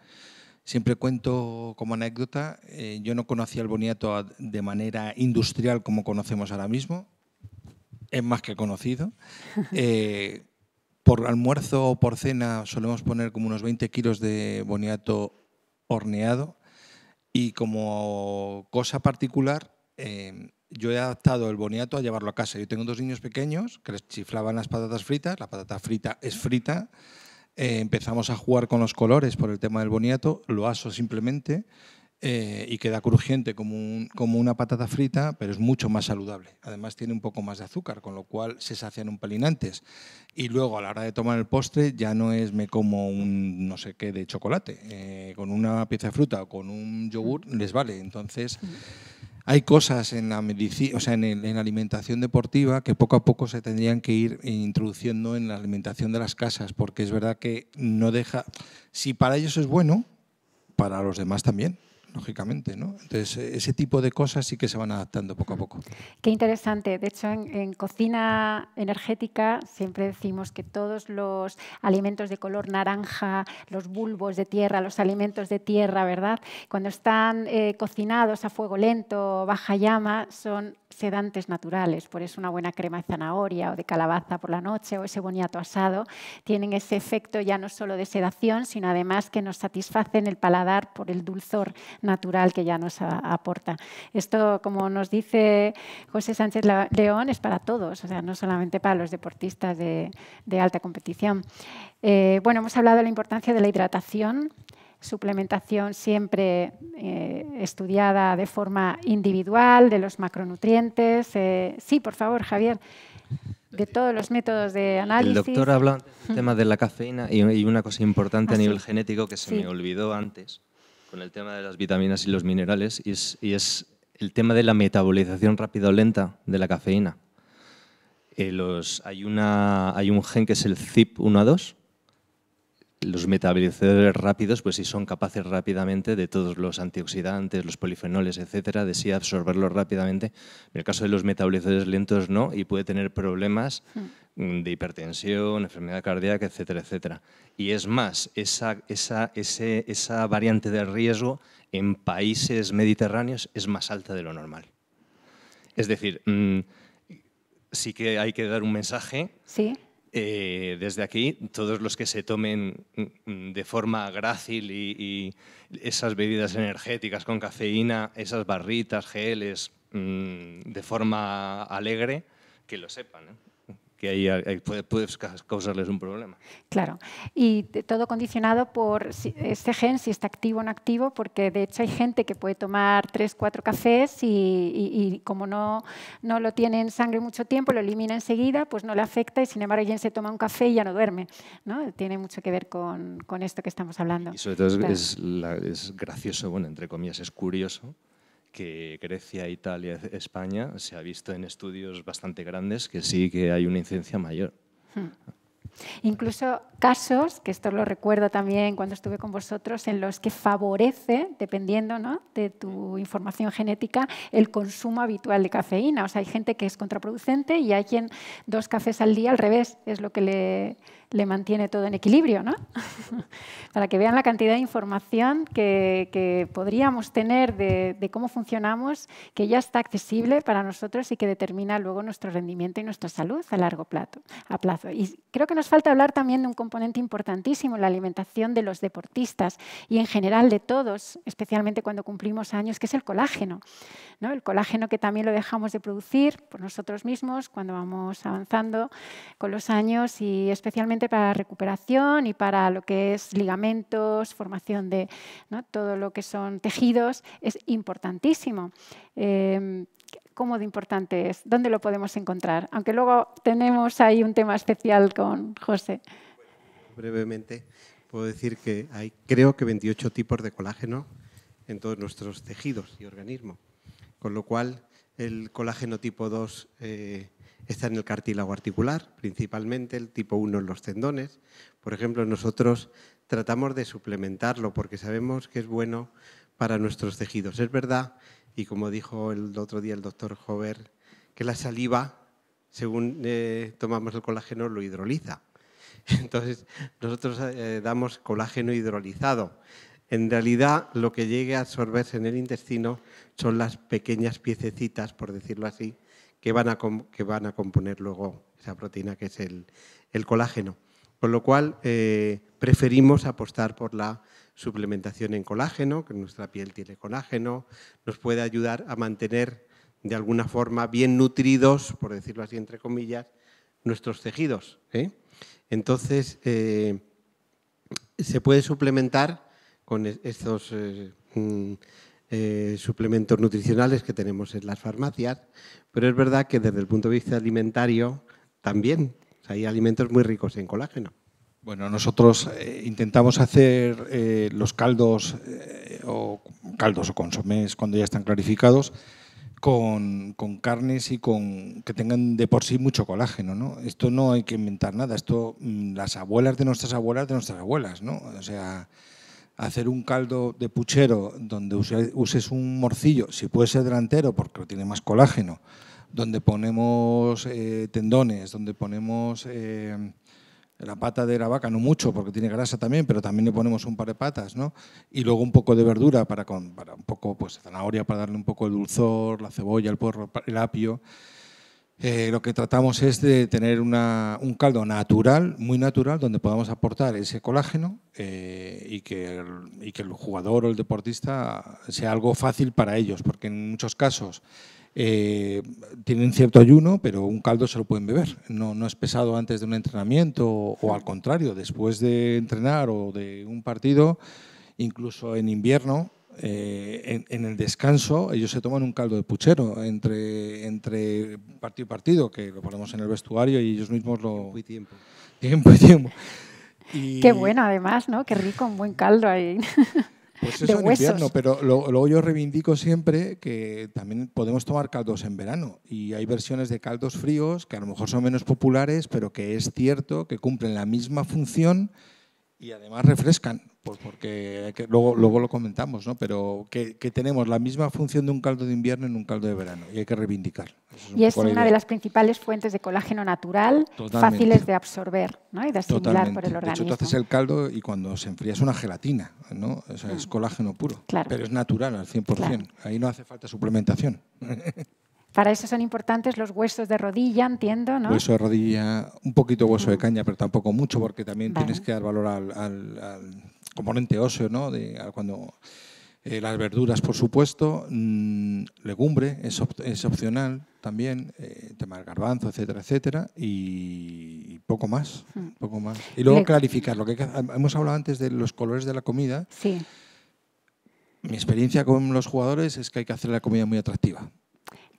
Siempre cuento como anécdota, yo no conocía el boniato de manera industrial como conocemos ahora mismo, es más que conocido. Por almuerzo o por cena solemos poner como unos 20 kilos de boniato horneado, y como cosa particular, yo he adaptado el boniato a llevarlo a casa. Yo tengo 2 niños pequeños que les chiflaban las patatas fritas, la patata frita es frita. Empezamos a jugar con los colores por el tema del boniato, lo aso simplemente y queda crujiente como una patata frita, pero es mucho más saludable. Además tiene un poco más de azúcar, con lo cual se sacian un pelín antes. Y luego a la hora de tomar el postre ya no es me como un no sé qué de chocolate, con una pieza de fruta o con un yogur les vale. Entonces hay cosas en la medicina, o sea, en la alimentación deportiva que poco a poco se tendrían que ir introduciendo en la alimentación de las casas, porque es verdad que no deja... Si para ellos es bueno, para los demás también, lógicamente, ¿no? Entonces, ese tipo de cosas sí que se van adaptando poco a poco.
Qué interesante. De hecho, en cocina energética siempre decimos que todos los alimentos de color naranja, los bulbos de tierra, los alimentos de tierra, ¿verdad?, cuando están cocinados a fuego lento, baja llama, son sedantes naturales. Por eso una buena crema de zanahoria o de calabaza por la noche, o ese boniato asado, tienen ese efecto ya no solo de sedación, sino además que nos satisfacen el paladar por el dulzor natural que ya nos aporta. Esto, como nos dice José Sánchez León, es para todos, o sea, no solamente para los deportistas de alta competición. Bueno, hemos hablado de la importancia de la hidratación, suplementación siempre estudiada de forma individual, de los macronutrientes. Sí, por favor, Javier, de todos los métodos de análisis.
El doctor habla del tema de la cafeína y una cosa importante a nivel genético que se me olvidó antes, con el tema de las vitaminas y los minerales, y es el tema de la metabolización rápida o lenta de la cafeína. Hay un gen que es el CYP1A2. Los metabolizadores rápidos, pues sí son capaces rápidamente de todos los antioxidantes, los polifenoles, etcétera, de sí absorberlos rápidamente. En el caso de los metabolizadores lentos no, y puede tener problemas de hipertensión, enfermedad cardíaca, etcétera, etcétera. Y es más, esa variante de riesgo en países mediterráneos es más alta de lo normal. Es decir, sí que hay que dar un mensaje.
Sí.
Desde aquí, todos los que se tomen de forma grácil y esas bebidas energéticas con cafeína, esas barritas, geles, de forma alegre, que lo sepan, ¿eh? Que ahí puede causarles un problema.
Claro, y todo condicionado por este gen, si está activo o no activo, porque de hecho hay gente que puede tomar 3 o 4 cafés y como no lo tiene en sangre mucho tiempo, lo elimina enseguida, pues no le afecta, y sin embargo alguien se toma un café y ya no duerme, ¿no? Tiene mucho que ver con esto que estamos hablando.
Y sobre todo es gracioso, bueno, entre comillas, es curioso, que Grecia, Italia, España se ha visto en estudios bastante grandes que sí que hay una incidencia mayor.
Incluso casos, que esto lo recuerdo también cuando estuve con vosotros, en los que favorece, dependiendo, ¿no?, de tu información genética, el consumo habitual de cafeína. O sea, hay gente que es contraproducente y hay quien 2 cafés al día al revés es lo que le mantiene todo en equilibrio, ¿no? Para que vean la cantidad de información que podríamos tener de cómo funcionamos, que ya está accesible para nosotros y que determina luego nuestro rendimiento y nuestra salud a largo plazo. Y creo que nos falta hablar también de un componente importantísimo en la alimentación de los deportistas y en general de todos, especialmente cuando cumplimos años, que es el colágeno, ¿no? El colágeno que también lo dejamos de producir por nosotros mismos cuando vamos avanzando con los años y especialmente para la recuperación y para lo que es ligamentos, formación de, ¿no?, todo lo que son tejidos, es importantísimo. ¿Cómo de importante es? ¿Dónde lo podemos encontrar? Aunque luego tenemos ahí un tema especial con José.
Brevemente, puedo decir que hay, creo que 28 tipos de colágeno en todos nuestros tejidos y organismos, con lo cual el colágeno tipo 2 está en el cartílago articular, principalmente el tipo 1 en los tendones. Por ejemplo, nosotros tratamos de suplementarlo porque sabemos que es bueno para nuestros tejidos. Es verdad, y como dijo el otro día el doctor Jover, que la saliva, según tomamos el colágeno, lo hidroliza. Entonces, nosotros damos colágeno hidrolizado. En realidad, lo que llegue a absorberse en el intestino son las pequeñas piececitas, por decirlo así, que van a componer luego esa proteína que es el colágeno. Con lo cual, preferimos apostar por la suplementación en colágeno, que nuestra piel tiene colágeno, nos puede ayudar a mantener de alguna forma bien nutridos, por decirlo así entre comillas, nuestros tejidos, ¿eh? Entonces, se puede suplementar con estos suplementos nutricionales que tenemos en las farmacias, pero es verdad que desde el punto de vista alimentario también hay alimentos muy ricos en colágeno.
Bueno, nosotros intentamos hacer los caldos o consomés cuando ya están clarificados con carnes y que tengan de por sí mucho colágeno, ¿no? Esto no hay que inventar nada, esto las abuelas de nuestras abuelas, ¿no? O sea, hacer un caldo de puchero donde uses un morcillo, si puede ser delantero porque tiene más colágeno, donde ponemos tendones, donde ponemos la pata de la vaca, no mucho porque tiene grasa también, pero también le ponemos un par de patas, ¿no? Y luego un poco de verdura para un poco, pues zanahoria para darle un poco de dulzor, la cebolla, el puerro, el apio. Lo que tratamos es de tener un caldo natural, muy natural, donde podamos aportar ese colágeno y que el jugador o el deportista sea algo fácil para ellos, porque en muchos casos tienen cierto ayuno, pero un caldo se lo pueden beber. No es pesado antes de un entrenamiento o al contrario, después de entrenar o de un partido, incluso en invierno, en el descanso, ellos se toman un caldo de puchero entre partido y partido, que lo ponemos en el vestuario y ellos mismos lo…
Tiempo.
Tiempo. Y
qué bueno, además, ¿no? Qué rico, un buen caldo ahí.
pues
de
eso en
huesos.
invierno, pero luego yo reivindico siempre que también podemos tomar caldos en verano y hay versiones de caldos fríos que a lo mejor son menos populares, pero que es cierto que cumplen la misma función y además refrescan, pues porque luego lo comentamos, ¿no? Pero que tenemos la misma función de un caldo de invierno en un caldo de verano y hay que reivindicar.
Y es una de las principales fuentes de colágeno natural,
Totalmente.
Fáciles de absorber, ¿no? Y de asimilar por el
De
organismo.
hecho, tú haces el caldo y cuando se enfría es una gelatina, ¿no? O sea, es colágeno puro,
Claro.
pero es natural al 100%.
Claro.
Ahí no hace falta suplementación.
Para eso son importantes los huesos de rodilla, entiendo, ¿no?
Hueso de rodilla, un poquito hueso de caña, pero tampoco mucho, porque también
Vale.
tienes que dar valor al componente óseo, ¿no? Las verduras, por supuesto, legumbre es opcional también, tema del garbanzo, etcétera, etcétera, y poco más, poco más. Y luego clarificar, hemos hablado antes de los colores de la comida.
Sí.
Mi experiencia con los jugadores es que hay que hacer la comida muy atractiva.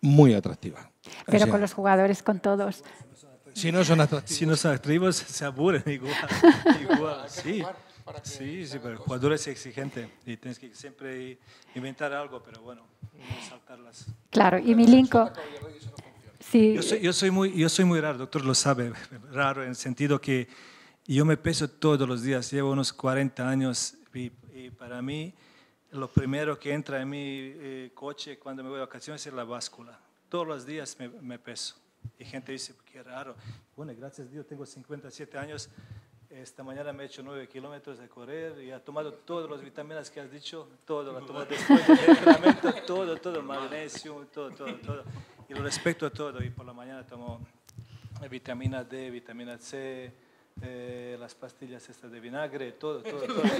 Muy atractiva.
Pero
O sea,
con los jugadores, con todos.
si no son atractivos.
Si no son activos, se aburren igual. Sí. Sí, pero el jugador es exigente y tienes que siempre inventar algo, pero bueno, no saltarlas.
Claro, y Milinko… Sí.
Yo soy muy raro, doctor lo sabe, raro en el sentido que yo me peso todos los días, llevo unos 40 años y para mí lo primero que entra en mi coche cuando me voy de vacaciones es la báscula. Todos los días me peso. Y gente dice, qué raro. Bueno, gracias a Dios tengo 57 años. Esta mañana me he hecho 9 kilómetros de correr y he tomado todas las vitaminas que has dicho, todo, lo tomo después del entrenamiento, todo, magnesio, todo. Y lo respeto a todo. Y por la mañana tomo vitamina D, vitamina C, las pastillas estas de vinagre, todo.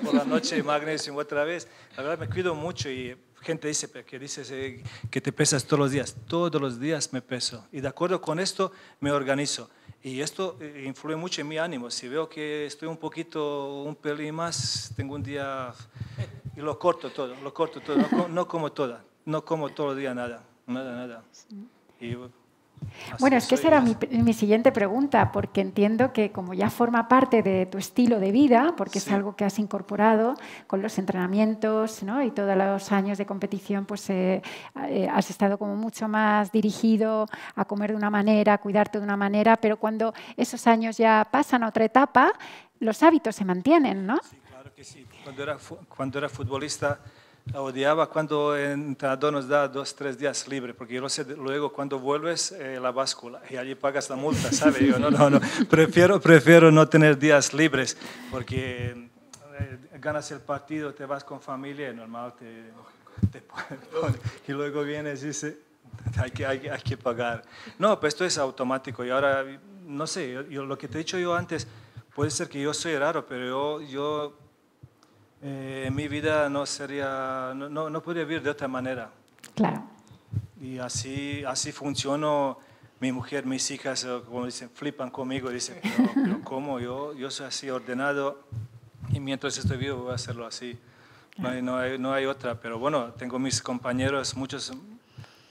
Por la noche magnesio otra vez. La verdad me cuido mucho y gente dice que dices que te pesas todos los días me peso. Y de acuerdo con esto me organizo. Y esto influye mucho en mi ánimo. Si veo que estoy un pelín más, tengo un día y lo corto todo, no como todos los días nada. Y,
bueno, es que esa era mi siguiente pregunta, porque entiendo que como ya forma parte de tu estilo de vida, porque es algo que has incorporado con los entrenamientos, ¿no? Y todos los años de competición, pues has estado como mucho más dirigido a comer de una manera, a cuidarte de una manera, pero cuando esos años ya pasan a otra etapa, los hábitos se mantienen, ¿no?
Sí, claro que sí. Cuando era futbolista, odiaba cuando el entrenador nos da 2-3 días libre, porque yo lo sé, luego cuando vuelves la báscula y allí pagas la multa, ¿sabes? Yo no, prefiero no tener días libres, porque ganas el partido, te vas con familia, es normal, te pones, y luego vienes y dices, hay que pagar. No, pues esto es automático y ahora, no sé, lo que te he dicho yo antes, puede ser que yo soy raro, pero yo en mi vida no podría vivir de otra manera.
Claro.
Y así funciono. Mi mujer, mis hijas, como dicen, flipan conmigo. Dicen, pero ¿cómo? Yo soy así ordenado y mientras estoy vivo voy a hacerlo así. No hay otra. Pero bueno, tengo mis compañeros,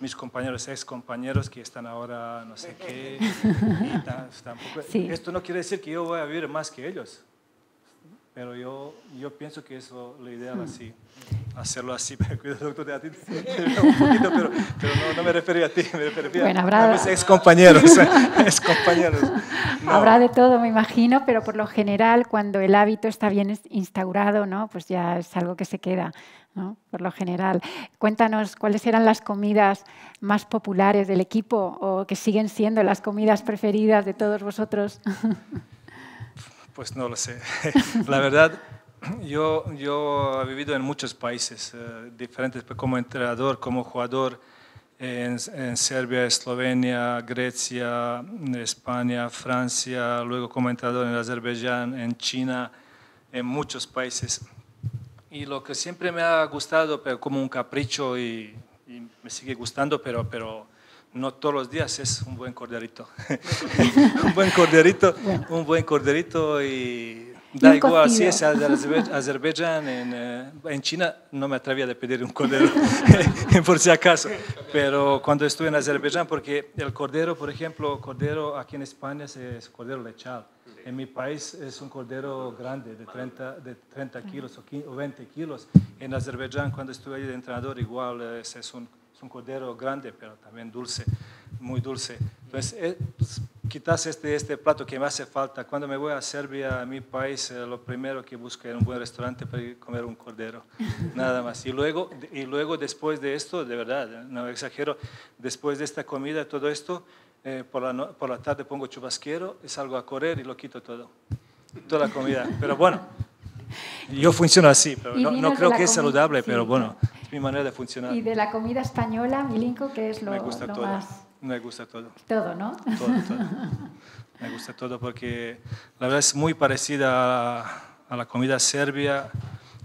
mis compañeros, ex-compañeros que están ahora no sé qué. Tampoco, sí. Esto no quiere decir que yo voy a vivir más que ellos. Pero yo pienso que es lo ideal así, hacerlo así. Cuidado, doctor, a ti un poquito, pero no me refería a ti, me refería a mis ex-compañeros. No.
Habrá de todo, me imagino, pero por lo general, cuando el hábito está bien instaurado, ¿no? Pues ya es algo que se queda, ¿no? Por lo general. Cuéntanos, ¿cuáles eran las comidas más populares del equipo o que siguen siendo las comidas preferidas de todos vosotros?
Pues no lo sé. La verdad, yo he vivido en muchos países diferentes, como entrenador, como jugador, en Serbia, Eslovenia, Grecia, España, Francia, luego como entrenador en Azerbaiyán, en China, en muchos países. Y lo que siempre me ha gustado, pero como un capricho y me sigue gustando, pero no todos los días, es un buen corderito. un buen corderito y da igual si es Azerbaiyán, en China no me atrevía de pedir un cordero, por si acaso. Pero cuando estuve en Azerbaiyán, porque el cordero, por ejemplo, cordero aquí en España es cordero lechal. En mi país es un cordero grande, de 30 kilos o 20 kilos. En Azerbaiyán, cuando estuve allí de entrenador, igual es un cordero grande, pero también dulce, muy dulce. Entonces, quizás este plato que me hace falta. Cuando me voy a Serbia, a mi país, lo primero que busco es un buen restaurante para ir a comer un cordero, nada más. Y luego, después de esto, de verdad, no exagero, después de esta comida, todo esto, por la tarde pongo chubasquero, salgo a correr y lo quito todo, toda la comida. Pero bueno, yo funciono así, pero no creo que es saludable, sí, pero bueno, es mi manera de funcionar.
Y de la comida española, Milinko, ¿qué es lo más?
Me gusta todo.
Todo, ¿no?
Todo. Me gusta todo porque la verdad es muy parecida a la comida serbia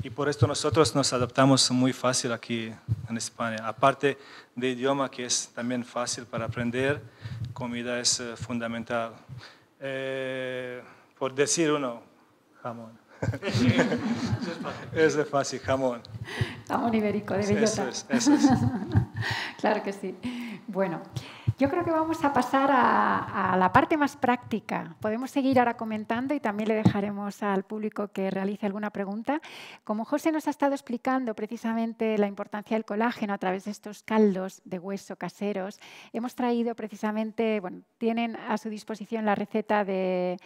y por esto nosotros nos adaptamos muy fácil aquí en España. Aparte de idioma, que es también fácil para aprender, comida es fundamental. Por decir uno, jamón. Eso es fácil, jamón.
Jamón ibérico de bellota.
Eso es.
Claro que sí. Bueno, Yo creo que vamos a pasar a la parte más práctica. Podemos seguir ahora comentando y también le dejaremos al público que realice alguna pregunta. Como José nos ha estado explicando precisamente la importancia del colágeno a través de estos caldos de hueso caseros, hemos traído precisamente, bueno, tienen a su disposición la receta de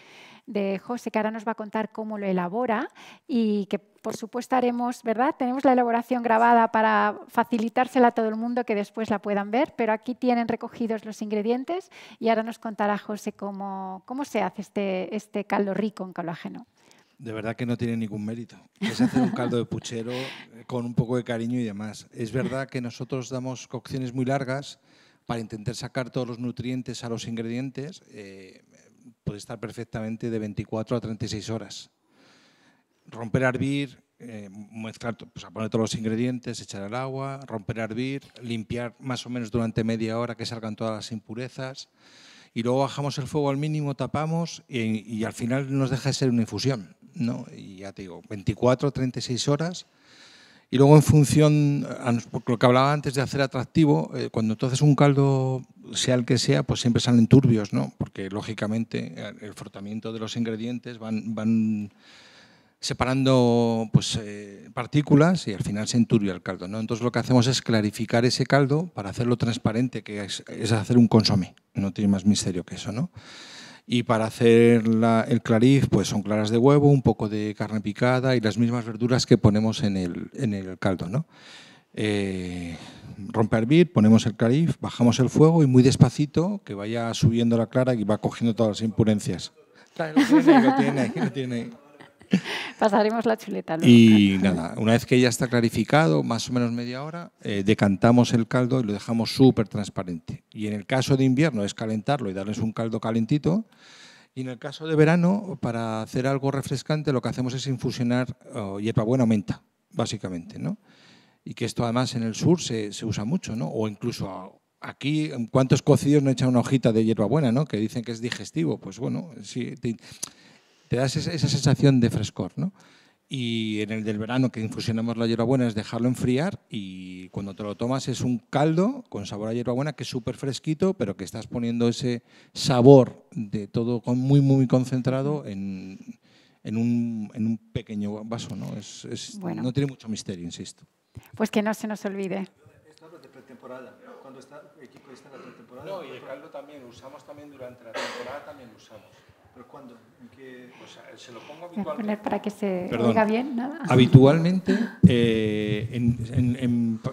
José, que ahora nos va a contar cómo lo elabora y que, por supuesto, haremos, ¿verdad? Tenemos la elaboración grabada para facilitársela a todo el mundo que después la puedan ver, pero aquí tienen recogidos los ingredientes y ahora nos contará José cómo se hace este caldo rico en colágeno.
De verdad que no tiene ningún mérito. Es hacer un caldo de puchero con un poco de cariño y demás. Es verdad que nosotros damos cocciones muy largas para intentar sacar todos los nutrientes a los ingredientes. Puede estar perfectamente de 24 a 36 horas. Romper a hervir, mezclar, pues a poner todos los ingredientes, echar el agua, romper a hervir, limpiar más o menos durante media hora que salgan todas las impurezas y luego bajamos el fuego al mínimo, tapamos y al final nos deja de ser una infusión, ¿no? Y ya te digo, 24 o 36 horas. Y luego en función, por lo que hablaba antes de hacer atractivo, cuando tú haces un caldo, sea el que sea, pues siempre salen turbios, ¿no? Porque lógicamente el frotamiento de los ingredientes van separando pues, partículas y al final se enturbia el caldo, ¿no? Entonces lo que hacemos es clarificar ese caldo para hacerlo transparente, que es hacer un consomé, no tiene más misterio que eso, ¿no? Y para hacer el clarif, pues son claras de huevo, un poco de carne picada y las mismas verduras que ponemos en el caldo, ¿no? Rompe a hervir, ponemos el clarif, bajamos el fuego y muy despacito que vaya subiendo la clara y va cogiendo todas las impurezas. Lo tiene ahí.
Pasaremos la chuleta luego.
Y nada, una vez que ya está clarificado, más o menos media hora, decantamos el caldo y lo dejamos súper transparente. Y en el caso de invierno es calentarlo y darles un caldo calentito. Y en el caso de verano, para hacer algo refrescante, lo que hacemos es infusionar hierbabuena o menta, básicamente, ¿no? Y que esto además en el sur se usa mucho, ¿no? O incluso aquí, ¿cuántos cocidos no echan una hojita de hierbabuena, ¿no? Que dicen que es digestivo? Pues bueno, sí, te das esa sensación de frescor, ¿no? Y en el del verano que infusionamos la hierbabuena es dejarlo enfriar y cuando te lo tomas es un caldo con sabor a hierbabuena que es súper fresquito, pero que estás poniendo ese sabor de todo muy, muy concentrado en un pequeño vaso, ¿no?
Bueno.
No tiene mucho misterio, insisto.
Pues que no se nos olvide.
Esto habla de pretemporada, cuando está el equipo está en la pretemporada.
No, y el caldo también lo usamos también durante la temporada, también lo usamos.
¿Pero cuándo? ¿En qué?
O sea, se lo pongo
Voy a
habitualmente.
poner para que se
Perdón.
oiga bien. Nada.
Habitualmente,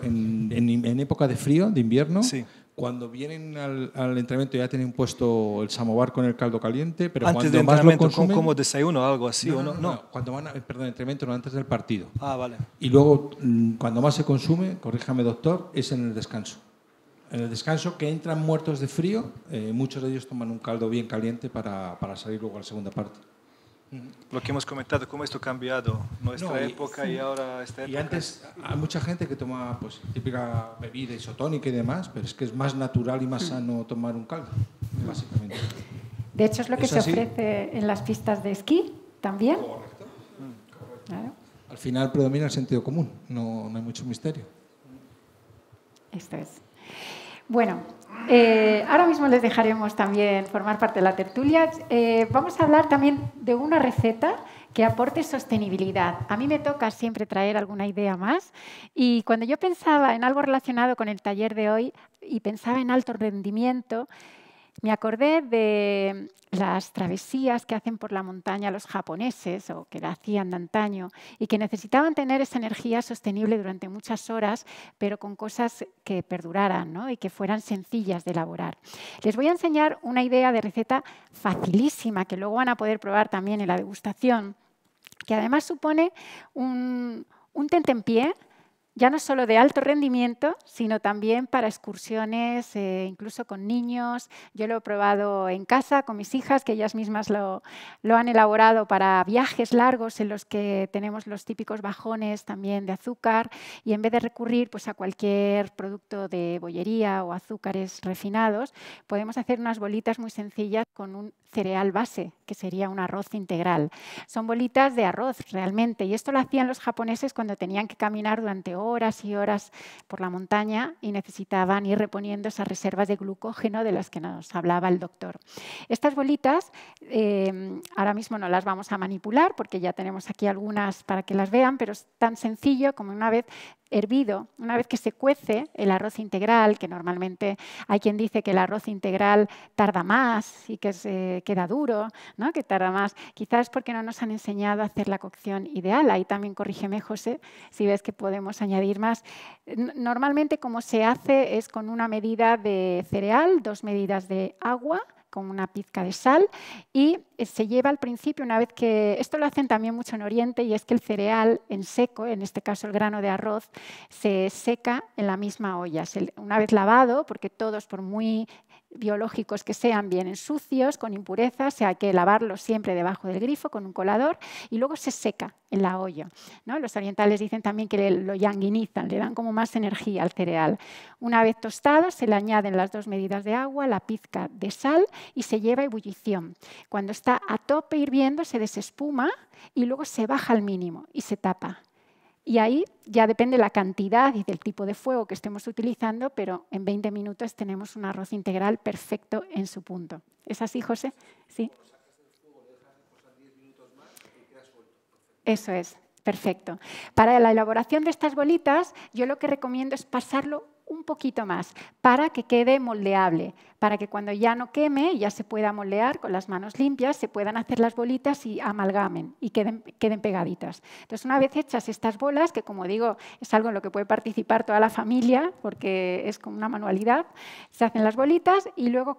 en época de frío, de invierno,
Sí.
cuando vienen al entrenamiento ya tienen puesto el samovar con el caldo caliente, pero
Antes
cuando
del
más lo
entrenamiento,
consumen,
como desayuno o algo así, ¿o no?
no. Cuando van perdón, entrenamiento no, antes del partido.
Ah, vale.
Y luego, cuando más se consume, corríjame doctor, es en el descanso. En el descanso, que entran muertos de frío, muchos de ellos toman un caldo bien caliente para salir luego a la segunda parte.
Lo que hemos comentado, cómo esto ha cambiado nuestra
No,
época y ahora esta época.
Y antes hay mucha gente que toma pues, típica bebida isotónica y demás, pero es que es más natural y más sano tomar un caldo, básicamente.
De hecho, es lo que
¿Es
se
así?
ofrece en las pistas de esquí también.
Correcto.
Claro,
Al final predomina el sentido común, no hay mucho misterio.
esto es. Bueno, ahora mismo les dejaremos también formar parte de la tertulia. Vamos a hablar también de una receta que aporte sostenibilidad. A mí me toca siempre traer alguna idea más y cuando yo pensaba en algo relacionado con el taller de hoy y pensaba en alto rendimiento, me acordé de las travesías que hacen por la montaña los japoneses o que la hacían de antaño y que necesitaban tener esa energía sostenible durante muchas horas, pero con cosas que perduraran, ¿no? Y que fueran sencillas de elaborar. Les voy a enseñar una idea de receta facilísima que luego van a poder probar también en la degustación, que además supone un tentempié, ya no solo de alto rendimiento, sino también para excursiones, incluso con niños. Yo lo he probado en casa con mis hijas, que ellas mismas lo han elaborado para viajes largos en los que tenemos los típicos bajones también de azúcar y en vez de recurrir pues, a cualquier producto de bollería o azúcares refinados, podemos hacer unas bolitas muy sencillas con un cereal base, que sería un arroz integral. Son bolitas de arroz realmente y esto lo hacían los japoneses cuando tenían que caminar durante horas horas y horas por la montaña y necesitaban ir reponiendo esas reservas de glucógeno de las que nos hablaba el doctor. Estas bolitas ahora mismo no las vamos a manipular porque ya tenemos aquí algunas para que las vean, pero es tan sencillo como una vez hervido, una vez que se cuece el arroz integral, que normalmente hay quien dice que el arroz integral tarda más y que queda duro, ¿no? Que tarda más. Quizás porque no nos han enseñado a hacer la cocción ideal. Ahí también corrígeme, José, si ves que podemos añadir más. Normalmente como se hace es con una medida de cereal, 2 medidas de agua, con una pizca de sal y se lleva al principio, una vez que... Esto lo hacen también mucho en Oriente y es que el cereal en seco, en este caso el grano de arroz, se seca en la misma olla. Una vez lavado, porque todos, por muy biológicos que sean, vienen sucios, con impurezas, hay que lavarlos siempre debajo del grifo con un colador y luego se seca en la olla, ¿no? Los orientales dicen también que lo yanguinizan, le dan como más energía al cereal. Una vez tostado se le añaden las 2 medidas de agua, la pizca de sal y se lleva a ebullición. Cuando está a tope hirviendo se desespuma y luego se baja al mínimo y se tapa. Y ahí ya depende la cantidad y del tipo de fuego que estemos utilizando, pero en 20 minutos tenemos un arroz integral perfecto en su punto. ¿Es así, José? Sí. Eso es, perfecto. Para la elaboración de estas bolitas, yo lo que recomiendo es pasarlo un poquito más para que quede moldeable, para que cuando ya no queme, ya se pueda moldear con las manos limpias, se puedan hacer las bolitas y amalgamen y queden pegaditas. Entonces, una vez hechas estas bolas, que como digo, es algo en lo que puede participar toda la familia, porque es como una manualidad, se hacen las bolitas y luego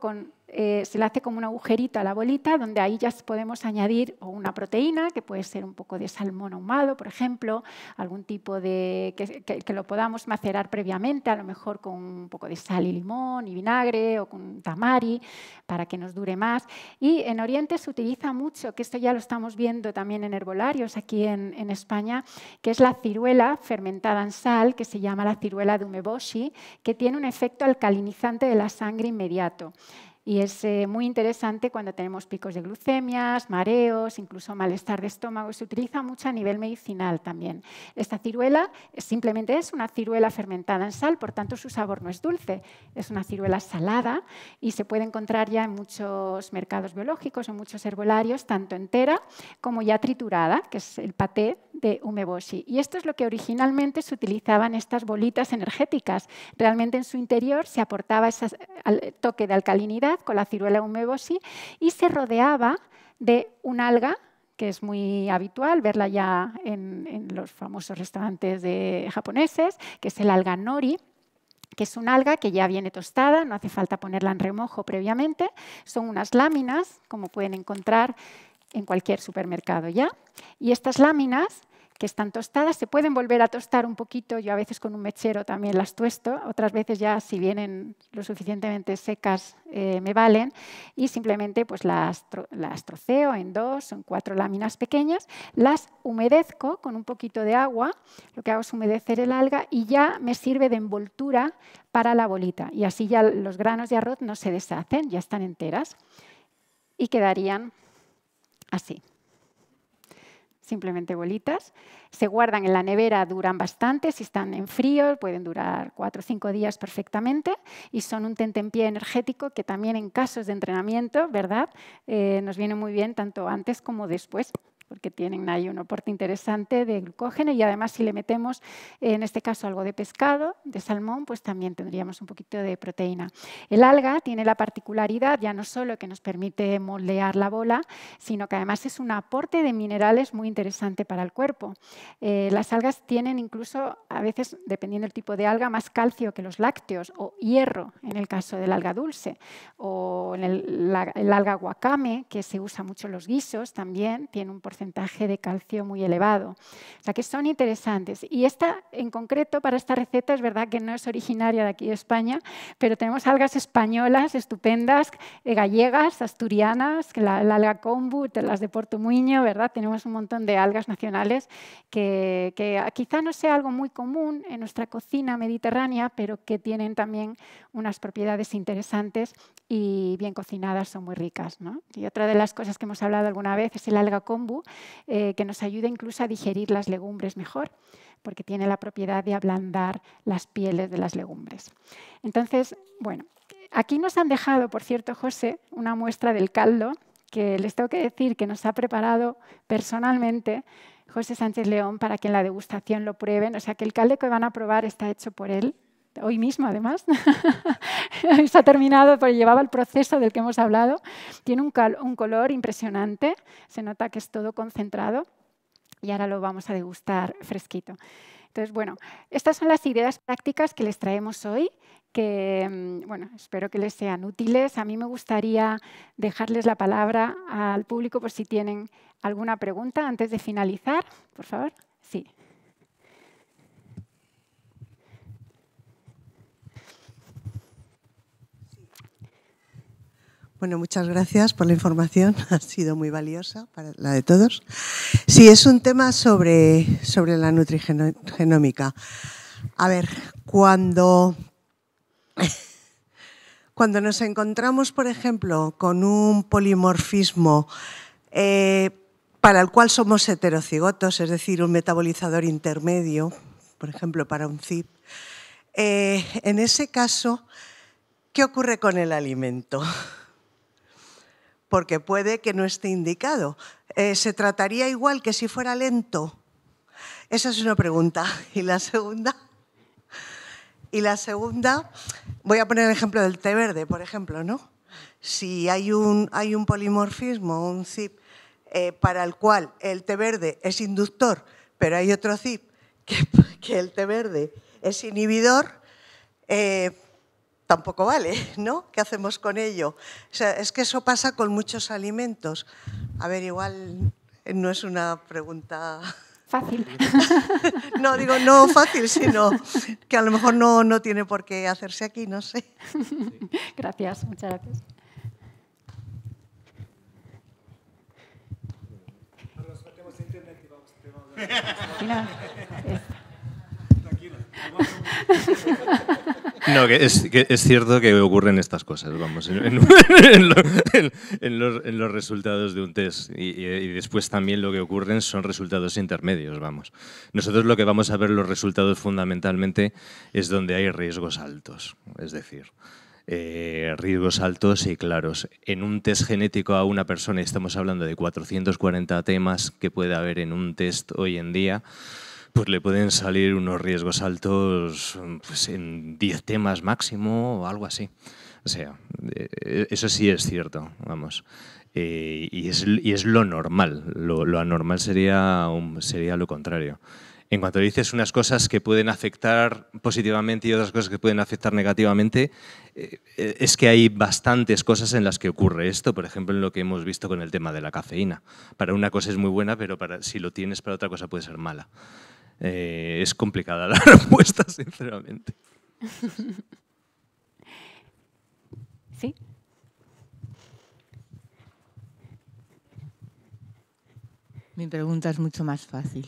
se le hace como un agujerito a la bolita, donde ahí ya podemos añadir una proteína, que puede ser un poco de salmón ahumado, por ejemplo, algún tipo de... que lo podamos macerar previamente, a lo mejor con un poco de sal y limón y vinagre o con tamari, para que nos dure más. Y en Oriente se utiliza mucho, que esto ya lo estamos viendo también en herbolarios aquí en España, que es la ciruela fermentada en sal, que se llama la ciruela de umeboshi, que tiene un efecto alcalinizante de la sangre inmediato. Y es muy interesante cuando tenemos picos de glucemias, mareos, incluso malestar de estómago. Se utiliza mucho a nivel medicinal también. Esta ciruela simplemente es una ciruela fermentada en sal, por tanto su sabor no es dulce, es una ciruela salada y se puede encontrar ya en muchos mercados biológicos, en muchos herbolarios, tanto entera como ya triturada, que es el paté de umeboshi. Y esto es lo que originalmente se utilizaba en estas bolitas energéticas. Realmente en su interior se aportaba ese toque de alcalinidad con la ciruela umeboshi y se rodeaba de un alga, que es muy habitual verla ya en los famosos restaurantes japoneses, que es el alga nori, que es un alga que ya viene tostada, no hace falta ponerla en remojo previamente. Son unas láminas, como pueden encontrar en cualquier supermercado ya. Y estas láminas, que están tostadas, se pueden volver a tostar un poquito. Yo a veces con un mechero también las tuesto, otras veces ya si vienen lo suficientemente secas me valen y simplemente pues las troceo en 2 o en 4 láminas pequeñas, las humedezco con un poquito de agua, lo que hago es humedecer el alga y ya me sirve de envoltura para la bolita y así ya los granos de arroz no se deshacen, ya están enteras y quedarían así. Simplemente bolitas. Se guardan en la nevera, duran bastante. Si están en frío, pueden durar 4 o 5 días perfectamente. Y son un tentempié energético que también en casos de entrenamiento, ¿verdad? Nos viene muy bien tanto antes como después, porque tienen ahí un aporte interesante de glucógeno y además si le metemos, en este caso, algo de pescado, de salmón, pues también tendríamos un poquito de proteína. El alga tiene la particularidad ya no solo que nos permite moldear la bola, sino que además es un aporte de minerales muy interesante para el cuerpo. Las algas tienen incluso, a veces, dependiendo del tipo de alga, más calcio que los lácteos o hierro, en el caso del alga dulce, o en el alga wakame, que se usa mucho en los guisos también, tiene un porcentaje de calcio muy elevado. O sea que son interesantes. Y esta, en concreto, para esta receta, es verdad que no es originaria de aquí de España, pero tenemos algas españolas estupendas, gallegas, asturianas, la alga kombu, las de Porto Muiño, ¿verdad? Tenemos un montón de algas nacionales que quizá no sea algo muy común en nuestra cocina mediterránea, pero que tienen también unas propiedades interesantes y bien cocinadas son muy ricas, ¿no? Y otra de las cosas que hemos hablado alguna vez es el alga kombu, que nos ayuda incluso a digerir las legumbres mejor, porque tiene la propiedad de ablandar las pieles de las legumbres. Entonces, bueno, aquí nos han dejado, por cierto, José, una muestra del caldo que les tengo que decir que nos ha preparado personalmente José Sánchez León para que en la degustación lo prueben. O sea, que el caldo que van a probar está hecho por él, hoy mismo además. Se ha terminado, porque llevaba el proceso del que hemos hablado. Tiene un color impresionante, se nota que es todo concentrado y ahora lo vamos a degustar fresquito. Entonces, bueno, estas son las ideas prácticas que les traemos hoy, que bueno, espero que les sean útiles. A mí me gustaría dejarles la palabra al público por si tienen alguna pregunta antes de finalizar. Por favor. Sí.
Bueno, muchas gracias por la información, ha sido muy valiosa para la de todos. Sí, es un tema sobre la nutrigenómica. A ver, cuando nos encontramos, por ejemplo, con un polimorfismo para el cual somos heterocigotos, es decir, un metabolizador intermedio, por ejemplo, para un CIP, en ese caso, ¿qué ocurre con el alimento? Porque puede que no esté indicado. ¿Se trataría igual que si fuera lento? Esa es una pregunta. Y la segunda, voy a poner el ejemplo del té verde, por ejemplo, ¿no? Si hay un polimorfismo, un CIP, para el cual el té verde es inductor, pero hay otro CIP que el té verde es inhibidor, tampoco vale, ¿no? ¿Qué hacemos con ello? O sea, es que eso pasa con muchos alimentos. A ver, igual no es una pregunta
fácil.
No, digo, no fácil, sino que a lo mejor no tiene por qué hacerse aquí, no sé.
Gracias, muchas gracias.
Nos metemos en internet y vamos.
No, que es cierto que ocurren estas cosas, vamos, en los resultados de un test y después también lo que ocurren son resultados intermedios, vamos. Nosotros lo que vamos a ver los resultados fundamentalmente es donde hay riesgos altos, es decir, riesgos altos y claros. En un test genético a una persona, estamos hablando de 440 temas que puede haber en un test hoy en día, pues le pueden salir unos riesgos altos pues en 10 temas máximo o algo así. O sea, eso sí es cierto, vamos. Y es lo normal. Lo anormal sería lo contrario. En cuanto dices unas cosas que pueden afectar positivamente y otras cosas que pueden afectar negativamente, es que hay bastantes cosas en las que ocurre esto. Por ejemplo, en lo que hemos visto con el tema de la cafeína. Para una cosa es muy buena, pero si lo tienes para otra cosa puede ser mala. Es complicada la respuesta, sinceramente.
¿Sí?
Mi pregunta es mucho más fácil.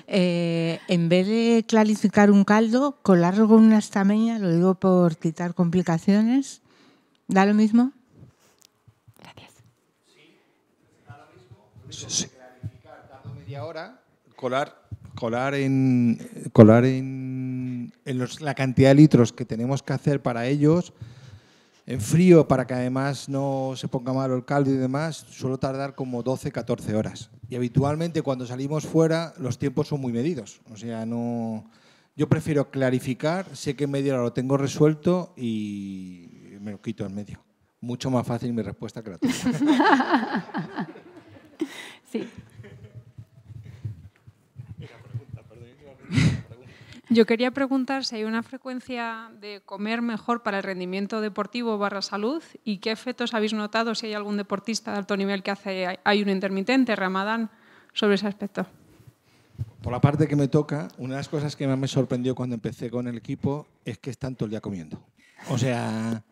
En vez de clarificar un caldo, colarlo con una estameña, lo digo por quitar complicaciones, ¿da lo mismo?
Gracias.
Sí, da lo mismo. Sí. Clarificar, tardo media hora, colar en la cantidad de litros que tenemos que hacer para ellos, en frío, para que además no se ponga malo el caldo y demás, suelo tardar como 12, 14 horas. Y habitualmente cuando salimos fuera los tiempos son muy medidos. O sea, yo prefiero clarificar, sé que en media hora lo tengo resuelto y me lo quito en medio. Mucho más fácil mi respuesta que la tuya.
Sí.
Yo quería preguntar si hay una frecuencia de comer mejor para el rendimiento deportivo / salud y qué efectos habéis notado si hay algún deportista de alto nivel que hace ayuno intermitente, Ramadán, sobre ese aspecto.
Por la parte que me toca, una de las cosas que más me sorprendió cuando empecé con el equipo es que están todo el día comiendo. O sea,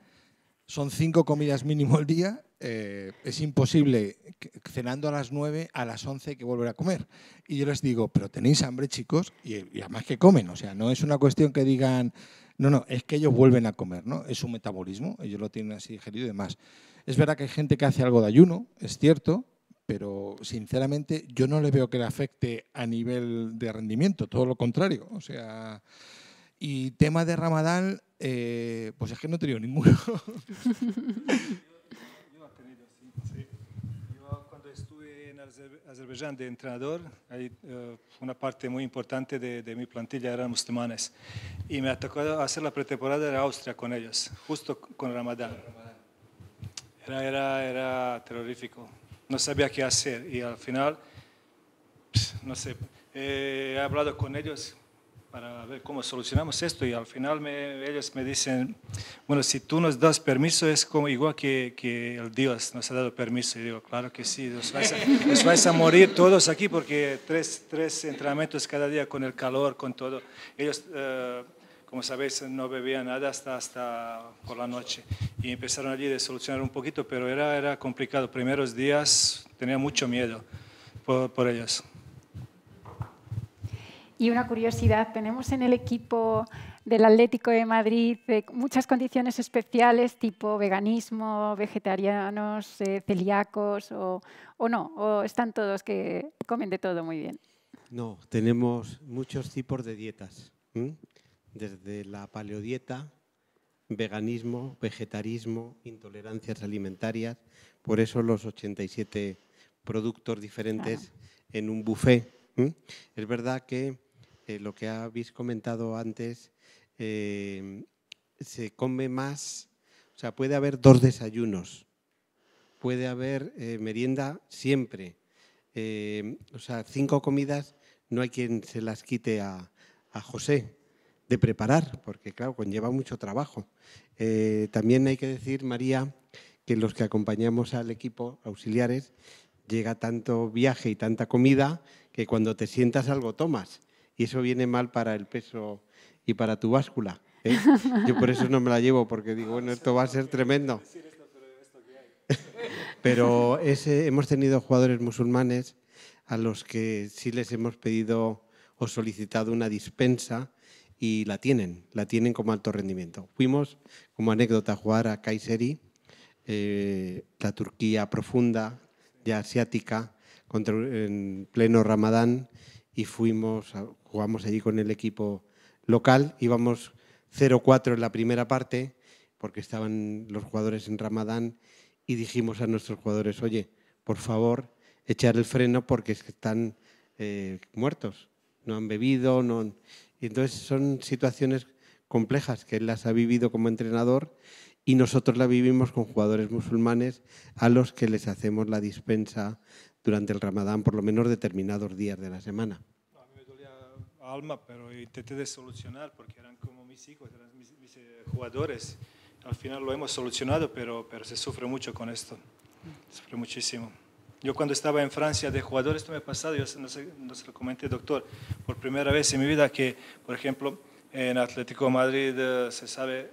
son 5 comidas mínimo al día. Es imposible, cenando a las 9, a las 11 hay que volver a comer. Y yo les digo, pero tenéis hambre, chicos, y además que comen. O sea, no es una cuestión que digan, no, es que ellos vuelven a comer, ¿no? Es su metabolismo, ellos lo tienen así digerido y demás. Es verdad que hay gente que hace algo de ayuno, es cierto, pero sinceramente yo no le veo que le afecte a nivel de rendimiento, todo lo contrario. O sea, y tema de Ramadán, pues es que no he tenido ninguno.
Yo cuando estuve en Azerbaiyán de entrenador, hay una parte muy importante de mi plantilla eran musulmanes. Y me ha tocado hacer la pretemporada de Austria con ellos, justo con Ramadán. Era terrorífico. No sabía qué hacer y al final, no sé, he hablado con ellos para ver cómo solucionamos esto y al final ellos me dicen, bueno, si tú nos das permiso es como igual que el Dios nos ha dado permiso. Y digo, claro que sí, os vais a morir todos aquí porque tres entrenamientos cada día con el calor, con todo. Ellos, como sabéis, no bebían nada hasta por la noche y empezaron allí a solucionar un poquito, pero era complicado. Primeros días tenía mucho miedo por ellos.
Y una curiosidad, tenemos en el equipo del Atlético de Madrid muchas condiciones especiales tipo veganismo, vegetarianos, celíacos o no, o están todos que comen de todo muy bien.
No, tenemos muchos tipos de dietas, desde la paleodieta, veganismo, vegetarismo, intolerancias alimentarias, por eso los 87 productos diferentes en un buffet. Es verdad que lo que habéis comentado antes, se come más, o sea, puede haber 2 desayunos, puede haber merienda siempre, o sea, 5 comidas no hay quien se las quite a José de preparar, porque claro, conlleva mucho trabajo. También hay que decir, María, que los que acompañamos al equipo, auxiliares, llega tanto viaje y tanta comida que cuando te sientas algo tomas. Y eso viene mal para el peso y para tu báscula. Yo por eso no me la llevo, porque digo, bueno, esto va a ser tremendo. Pero hemos tenido jugadores musulmanes a los que sí les hemos pedido o solicitado una dispensa y la tienen como alto rendimiento. Fuimos, como anécdota, a jugar a Kayseri, la Turquía profunda, ya asiática, en pleno Ramadán, y jugamos allí con el equipo local, íbamos 0-4 en la primera parte, porque estaban los jugadores en Ramadán, y dijimos a nuestros jugadores, oye, por favor, echar el freno porque es que están muertos, no han bebido, y entonces son situaciones complejas que él las ha vivido como entrenador y nosotros la vivimos con jugadores musulmanes a los que les hacemos la dispensa durante el Ramadán, por lo menos determinados días de la semana.
No, a mí me dolía alma, pero intenté de solucionar porque eran como mis hijos, eran mis jugadores. Al final lo hemos solucionado, pero se sufre mucho con esto, se sufre muchísimo. Yo cuando estaba en Francia de jugador, esto me ha pasado, yo no se lo comenté, doctor, por primera vez en mi vida que, por ejemplo, en Atlético de Madrid se sabe,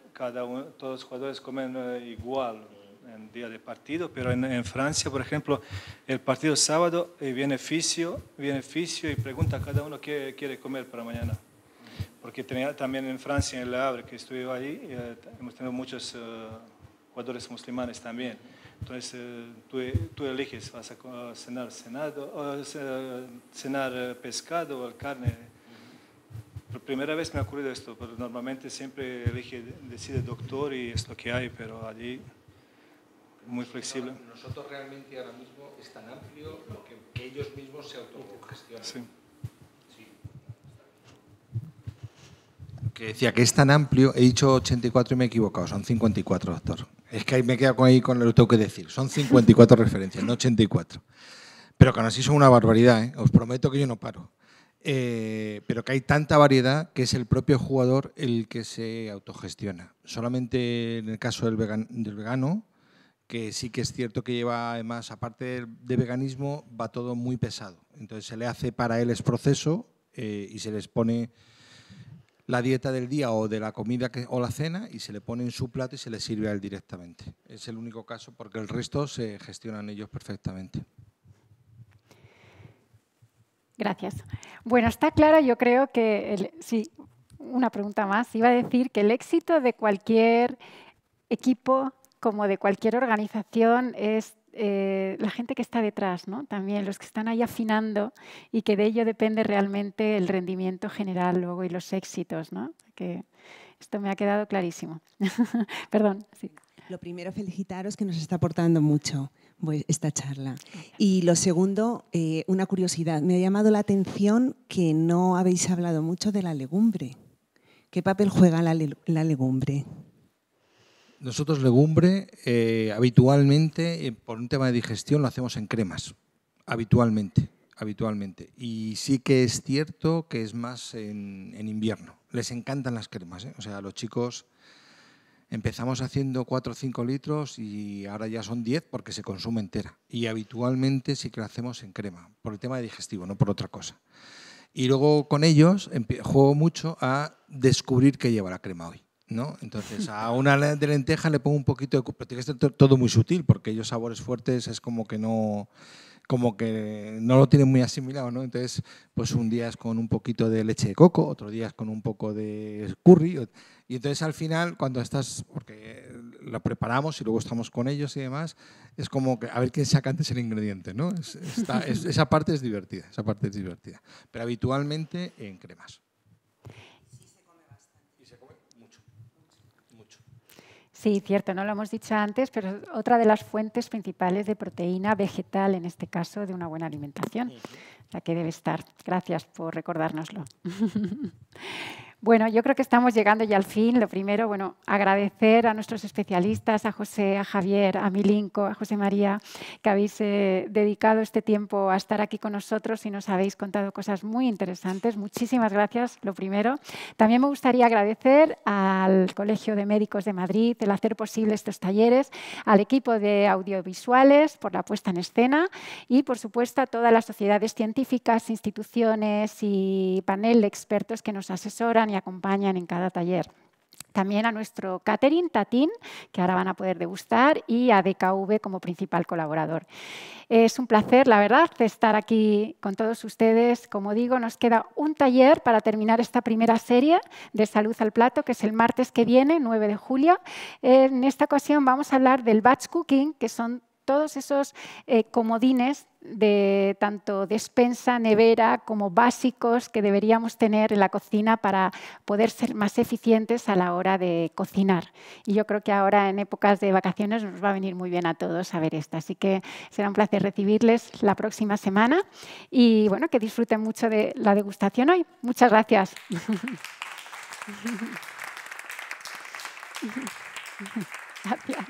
todos los jugadores comen igual en día de partido, pero en Francia, por ejemplo, el partido sábado viene fisio y pregunta a cada uno qué quiere comer para mañana. Porque tenía también en Francia, en Le Havre, que estuve allí, hemos tenido muchos jugadores musulmanes también. Entonces, tú eliges, vas a cenar pescado o carne. Por primera vez me ha ocurrido esto, pero normalmente siempre decide doctor y es lo que hay, pero allí muy flexible.
Nosotros realmente ahora mismo es tan amplio lo que ellos mismos se autogestionan. Sí. Que decía que es tan amplio, he dicho 84 y me he equivocado, son 54, doctor. Es que ahí me he quedado ahí con lo que tengo que decir. Son 54 referencias, no 84. Pero que aún así son una barbaridad, ¿eh? Os prometo que yo no paro. Pero que hay tanta variedad que es el propio jugador el que se autogestiona. Solamente en el caso del vegano, que sí que es cierto que lleva, además, aparte de veganismo, va todo muy pesado. Entonces se le hace para él ese proceso y se les pone la dieta del día o de la comida o la cena y se le pone en su plato y se le sirve a él directamente. Es el único caso porque el resto se gestionan ellos perfectamente.
Gracias. Bueno, está claro, yo creo que, sí, una pregunta más. Iba a decir que el éxito de cualquier equipo como de cualquier organización es la gente que está detrás, ¿no? También los que están ahí afinando y que de ello depende realmente el rendimiento general luego y los éxitos, ¿no? Que esto me ha quedado clarísimo. Perdón. Sí.
Lo primero, felicitaros que nos está aportando mucho esta charla. Y lo segundo, una curiosidad. Me ha llamado la atención que no habéis hablado mucho de la legumbre. ¿Qué papel juega la legumbre?
Nosotros legumbre habitualmente, por un tema de digestión, lo hacemos en cremas, habitualmente. Y sí que es cierto que es más en invierno. Les encantan las cremas, ¿eh? O sea, los chicos empezamos haciendo 4 o 5 litros y ahora ya son 10 porque se consume entera. Y habitualmente sí que la hacemos en crema, por el tema de digestivo, no por otra cosa. Y luego con ellos juego mucho a descubrir qué lleva la crema hoy, ¿no? Entonces, a una de lenteja le pongo un poquito de... Pero tiene que ser todo muy sutil, porque ellos sabores fuertes es como que no lo tienen muy asimilado, ¿no? Entonces, pues un día es con un poquito de leche de coco, otro día es con un poco de curry. Y entonces al final, cuando estás, porque lo preparamos y luego estamos con ellos y demás, es como que a ver quién saca antes el ingrediente, ¿no? Esa parte es divertida, Pero habitualmente en cremas.
Sí, cierto, no lo hemos dicho antes, pero es otra de las fuentes principales de proteína vegetal, en este caso, de una buena alimentación. O sea, que debe estar. Gracias por recordárnoslo. Bueno, yo creo que estamos llegando ya al fin. Lo primero, bueno, agradecer a nuestros especialistas, a José, a Javier, a Milinko, a José María, que habéis dedicado este tiempo a estar aquí con nosotros y nos habéis contado cosas muy interesantes. Muchísimas gracias, lo primero. También me gustaría agradecer al Colegio de Médicos de Madrid el hacer posible estos talleres, al equipo de audiovisuales por la puesta en escena y, por supuesto, a todas las sociedades científicas, instituciones y panel de expertos que nos asesoran y acompañan en cada taller. También a nuestro catering, Tatín, que ahora van a poder degustar, y a DKV como principal colaborador. Es un placer, la verdad, estar aquí con todos ustedes. Como digo, nos queda un taller para terminar esta primera serie de Salud al Plato, que es el martes que viene, 9 de julio. En esta ocasión vamos a hablar del batch cooking, que son todos esos comodines de tanto despensa, nevera, como básicos que deberíamos tener en la cocina para poder ser más eficientes a la hora de cocinar. Y yo creo que ahora, en épocas de vacaciones, nos va a venir muy bien a todos saber esto. Así que será un placer recibirles la próxima semana y bueno, que disfruten mucho de la degustación hoy. Muchas gracias. Gracias.